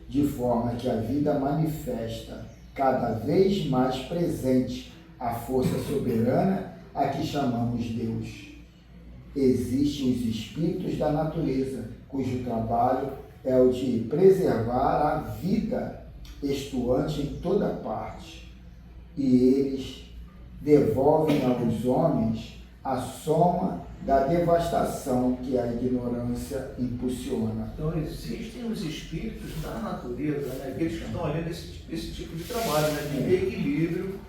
de forma que a vida manifesta cada vez mais presente a força soberana a que chamamos Deus. Existem os espíritos da natureza, cujo trabalho é o de preservar a vida estuante em toda parte, e eles devolvem aos homens a soma da devastação que a ignorância impulsiona. Então existem os espíritos da natureza, né? Aqueles que estão ali nesse tipo de trabalho, né? De equilíbrio.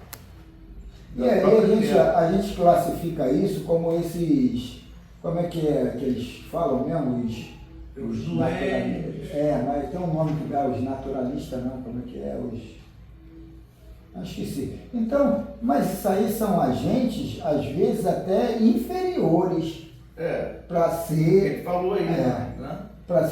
E aí a gente classifica isso como esses, como é que eles falam mesmo? Os doentes. Mas tem um nome que dá, os naturalistas não, como é que é? Esqueci. Então, mas isso aí são agentes, às vezes até inferiores para ser. Ele falou aí, né? Para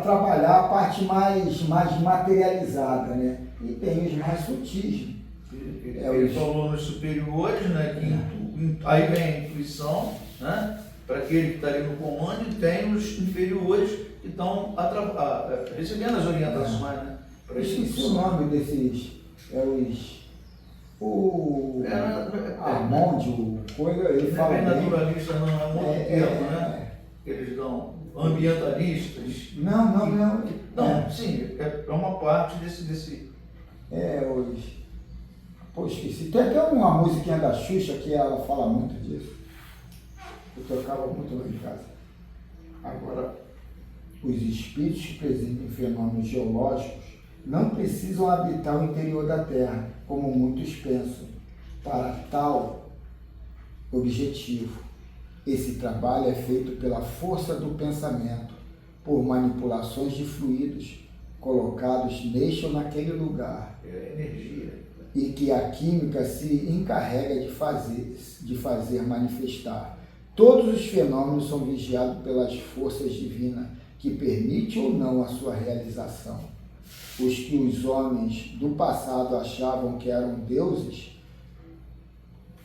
trabalhar a parte mais materializada, né? E tem os mais sutis. Ele falou nos superiores, né? Aí vem a intuição, né? Para aquele que está ali no comando, e tem os inferiores que estão recebendo as orientações, né? Eu esqueci o nome desses. Armond, ele fala bem. Não é naturalista, não, é um outro termo, né? Eles dão ambientalistas. Não. Sim, é uma parte desse. Esqueci. Tem até uma musiquinha da Xuxa que ela fala muito disso. Eu tocava muito lá em casa. Agora, os espíritos que presidem fenômenos geológicos não precisam habitar o interior da Terra, como muitos pensam, para tal objetivo. Esse trabalho é feito pela força do pensamento, por manipulações de fluidos colocados neste ou naquele lugar. É energia. E que a química se encarrega de fazer manifestar. Todos os fenômenos são vigiados pelas forças divinas, que permitem ou não a sua realização. Os que os homens do passado achavam que eram deuses,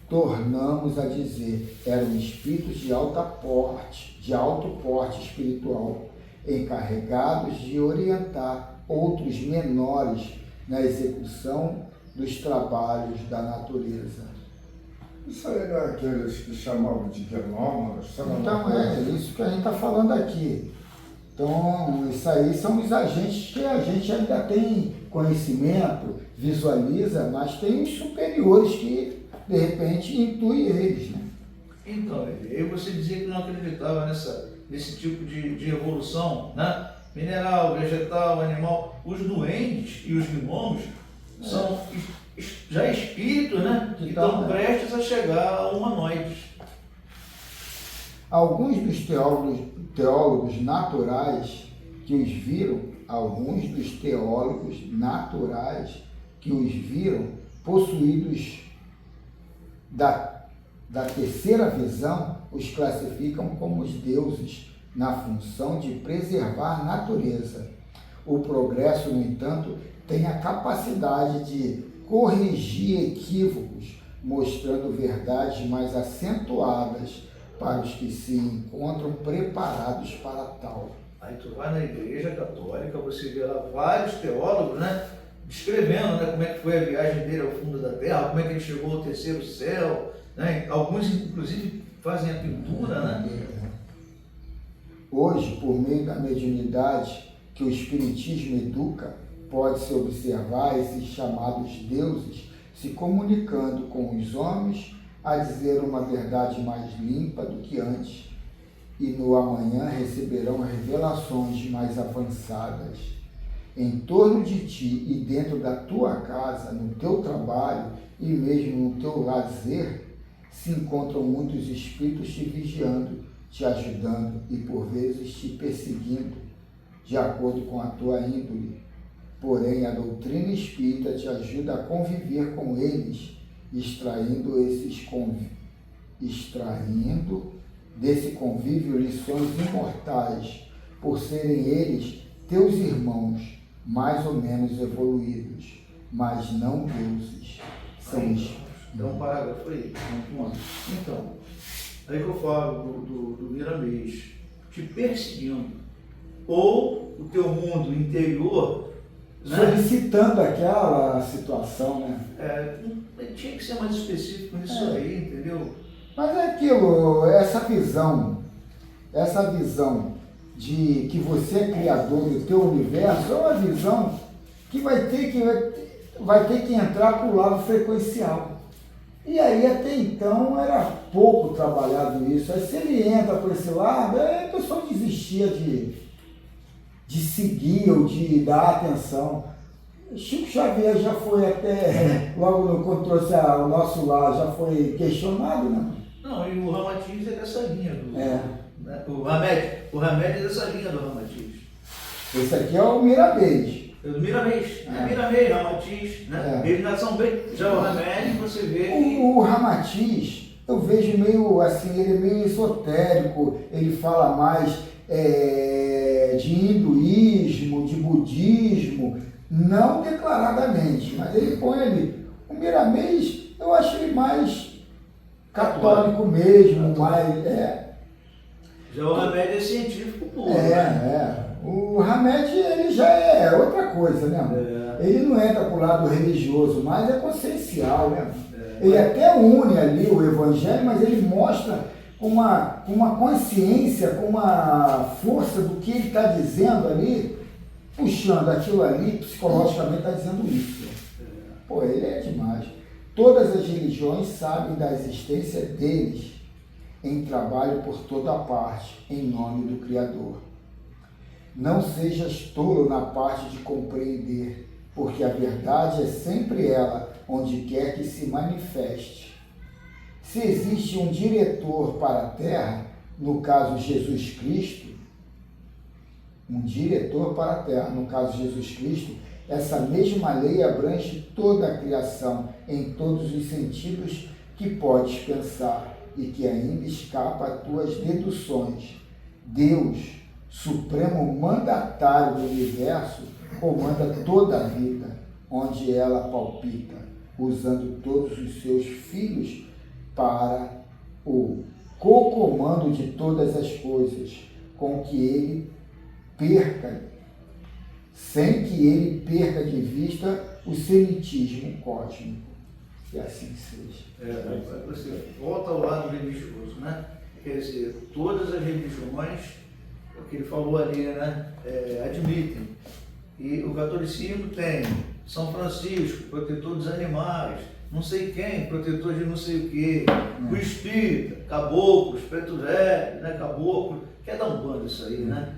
tornamos a dizer, eram espíritos de alto porte espiritual, encarregados de orientar outros menores na execução dos trabalhos da natureza. Isso aí era aqueles que chamavam de genômanos. Então é isso que a gente está falando aqui. Então, isso aí são os agentes que a gente ainda tem conhecimento, visualiza, mas tem os superiores que, de repente, intuem eles, né? Então, aí você dizia que não acreditava nesse tipo de evolução, né? Mineral, vegetal, animal. Os duendes e os gnomos são já espíritos, né? Que estão prestes a chegar a humanoides. Alguns dos teólogos naturais que os viram, possuídos da terceira visão, os classificam como os deuses, na função de preservar a natureza. O progresso, no entanto, tem a capacidade de corrigir equívocos, mostrando verdades mais acentuadas para os que se encontram preparados para tal. Aí tu vai na Igreja Católica, você vê lá vários teólogos, né, descrevendo, né, como é que foi a viagem dele ao fundo da Terra, como é que ele chegou ao terceiro céu, né? Alguns inclusive fazem a pintura, né? Hoje, por meio da mediunidade que o Espiritismo educa, pode-se observar esses chamados deuses se comunicando com os homens a dizer uma verdade mais limpa do que antes, e no amanhã receberão revelações mais avançadas. Em torno de ti e dentro da tua casa, no teu trabalho e mesmo no teu lazer, se encontram muitos espíritos te vigiando, te ajudando e por vezes te perseguindo, de acordo com a tua índole. Porém, a doutrina espírita te ajuda a conviver com eles, extraindo desse convívio lições imortais, por serem eles teus irmãos, mais ou menos evoluídos, mas não deuses. Então, um parágrafo aí, continuando. Então, aí que eu falo do Miramês, te perseguindo, ou o teu mundo interior, né? Solicitando aquela situação, né? Tinha que ser mais específico nisso aí, entendeu? Mas é aquilo, essa visão de que você é criador do teu universo é uma visão que vai ter que entrar para o lado frequencial. E aí até então era pouco trabalhado isso. Aí se ele entra por esse lado, aí a pessoa desistia de seguir ou de dar atenção. Chico Xavier já foi até, logo quando trouxe o nosso lar, já foi questionado, né? Não, e o Ramatiz é dessa linha do. É. Né? O Hamed é dessa linha do Ramatiz. Esse aqui é o Miramês. É do Miramês. Miramês, Ramatiz, né? Eles já são bem. Já o Hamed, você vê. O Ramatiz, eu vejo meio assim, ele é meio esotérico, ele fala mais de hinduísmo, de budismo, não declaradamente, mas ele põe ali. O Miramês, eu acho ele mais católico mesmo, mais. Já o Hamed é científico puro. O Hamed, ele já é outra coisa, né? Ele não entra para o lado religioso, mas é consciencial, né? Ele até une ali o evangelho, mas ele mostra uma consciência, com uma força do que ele está dizendo ali, puxando aquilo ali, psicologicamente está dizendo isso. Pô, ele é demais. Todas as religiões sabem da existência deles em trabalho por toda parte, em nome do Criador. Não sejas tolo na parte de compreender, porque a verdade é sempre ela, onde quer que se manifeste. Se existe um diretor para a terra, no caso Jesus Cristo, um diretor para a terra, no caso Jesus Cristo, essa mesma lei abrange toda a criação, em todos os sentidos que podes pensar e que ainda escapa a tuas deduções. Deus, supremo mandatário do universo, comanda toda a vida, onde ela palpita, usando todos os seus filhos para o co-comando de todas as coisas, sem que ele perca de vista o semitismo cósmico. Que assim seja. Você volta ao lado religioso, né? Quer dizer, todas as religiões, o que ele falou ali, né? Admitem. E o catolicismo tem São Francisco, protetor dos animais, não sei quem, protetor de não sei o quê, o espírita, caboclos, preto velho, né? Caboclo, quer dar um bando isso aí, né?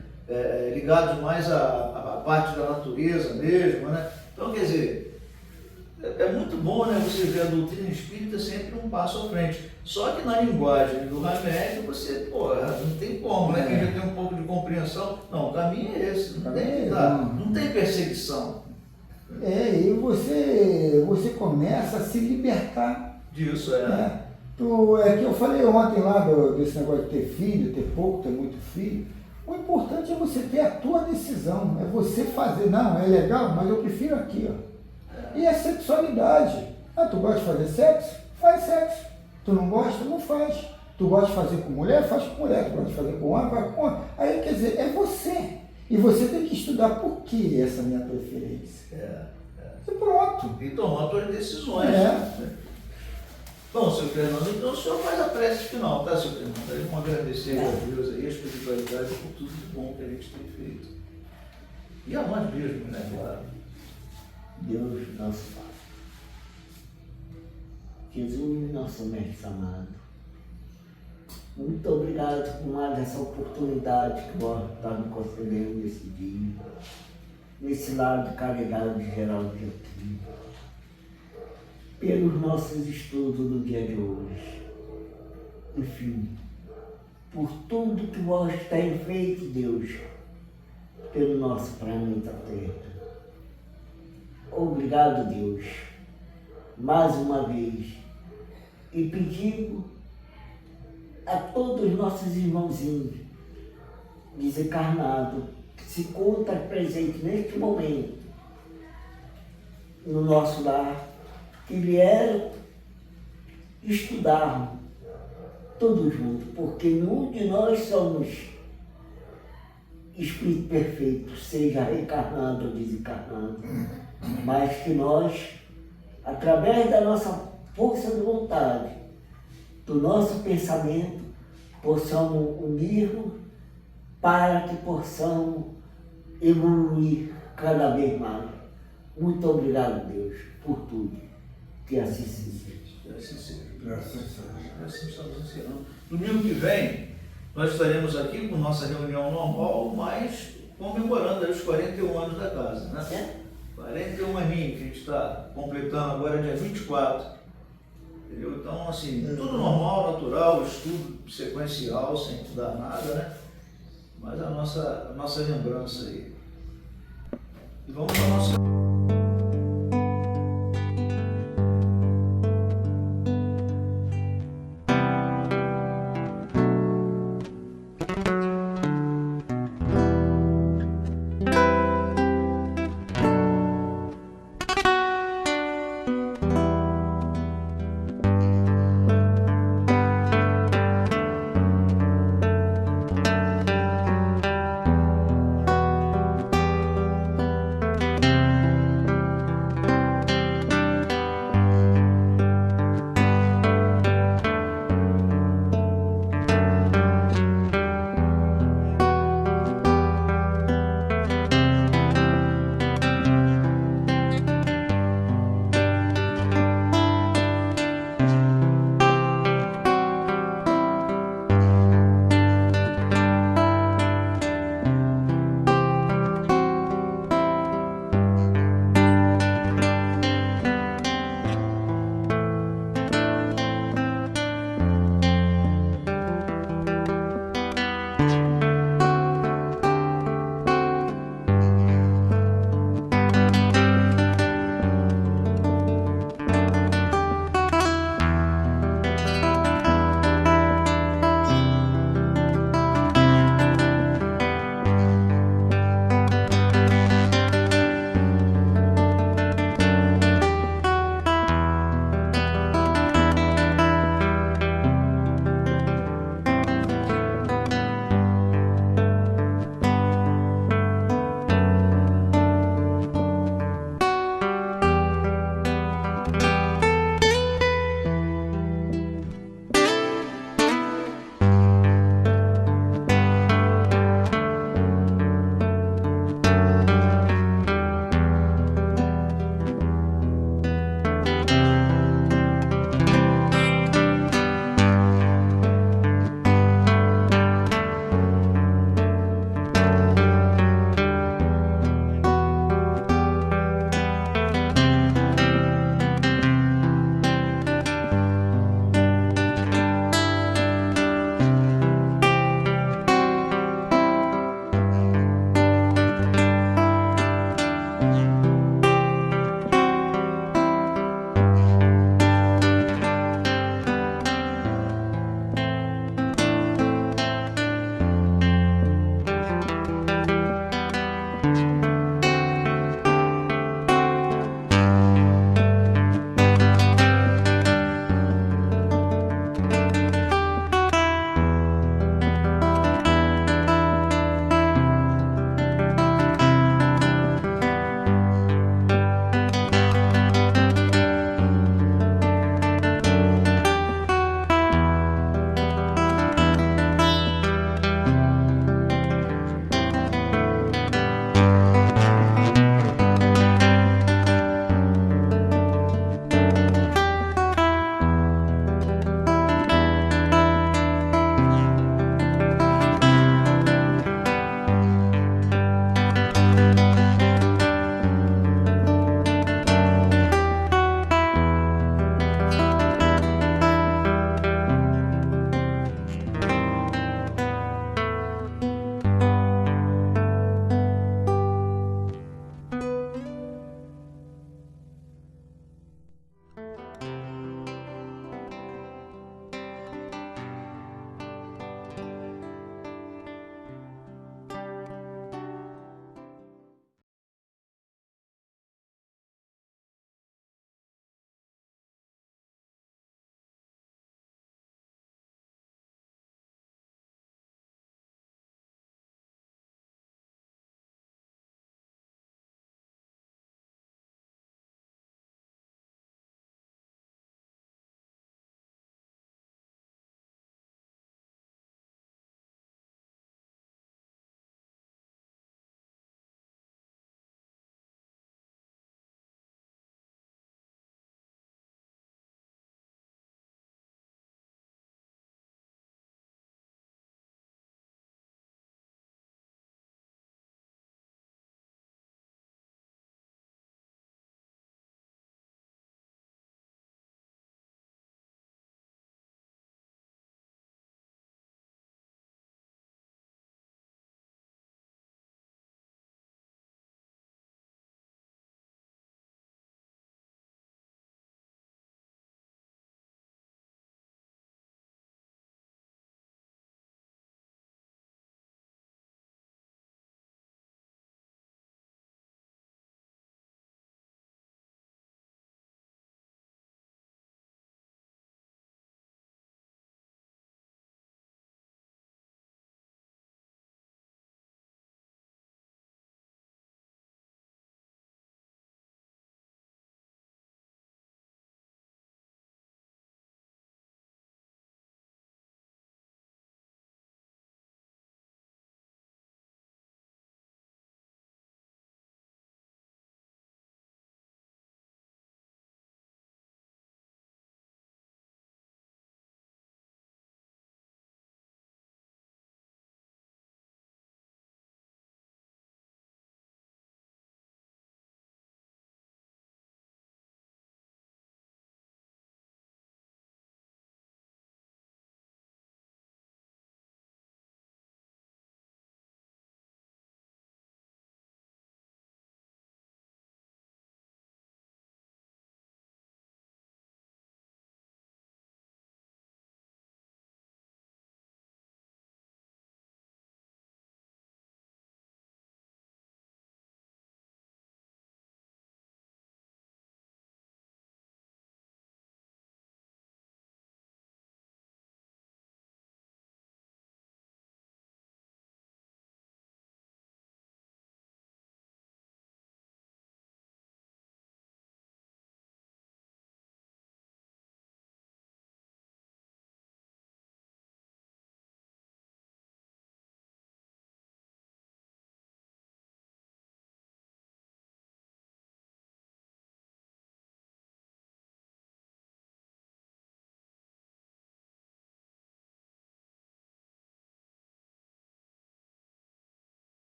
Ligados mais à parte da natureza mesmo, né? Então, quer dizer, é muito bom, né, você ver a doutrina espírita sempre um passo à frente. Só que na linguagem do Hamed, você, não tem como, né? Quem já tem um pouco de compreensão, não, o caminho é esse, não tem perseguição. E você começa a se libertar Disso, né? É que eu falei ontem lá desse negócio de ter filho, ter pouco, ter muito filho. O importante é você ter a tua decisão, é você fazer, não, é legal, mas eu prefiro aqui, ó. E a sexualidade. Tu gosta de fazer sexo? Faz sexo. Tu não gosta? Não faz. Tu gosta de fazer com mulher? Faz com mulher. Tu gosta de fazer com homem? Faz com homem. Aí, quer dizer, é você. E você tem que estudar por que essa minha preferência. E pronto. E tomar suas decisões. Bom, seu Fernando, então o senhor faz a prece final, tá, seu Fernando? Vamos agradecer a Deus aí, a espiritualidade por tudo de bom que a gente tem feito. E a nós mesmos, né, claro. Deus, nosso Pai. Jesus, nosso Mestre amado. Muito obrigado por mais essa oportunidade que nós estamos concedendo nesse dia, nesse lado de caridade geral de aqui, pelos nossos estudos do dia de hoje. Enfim, por tudo que vós tem feito, Deus, pelo nosso planeta Terra. Obrigado, Deus, mais uma vez, e pedindo a todos os nossos irmãozinhos desencarnados que se encontram presentes neste momento no nosso lar, que vieram estudar tudo junto, porque nenhum de nós somos espírito perfeito, seja reencarnado ou desencarnado, mas que nós, através da nossa força de vontade, do nosso pensamento, possamos unir-nos para que possamos evoluir cada vez mais. Muito obrigado, Deus, por tudo. Que assim seja. Que assim seja. Graças a Deus. Assim estamos encerrando. Domingo que vem, nós estaremos aqui com nossa reunião normal, mas comemorando aí os 41 anos da casa, né? 41 aninhos que a gente está completando agora, dia 24. Entendeu? Então, assim, tudo normal, natural, estudo sequencial, sem mudar nada, né? Mas a nossa lembrança aí. E vamos para a nossa...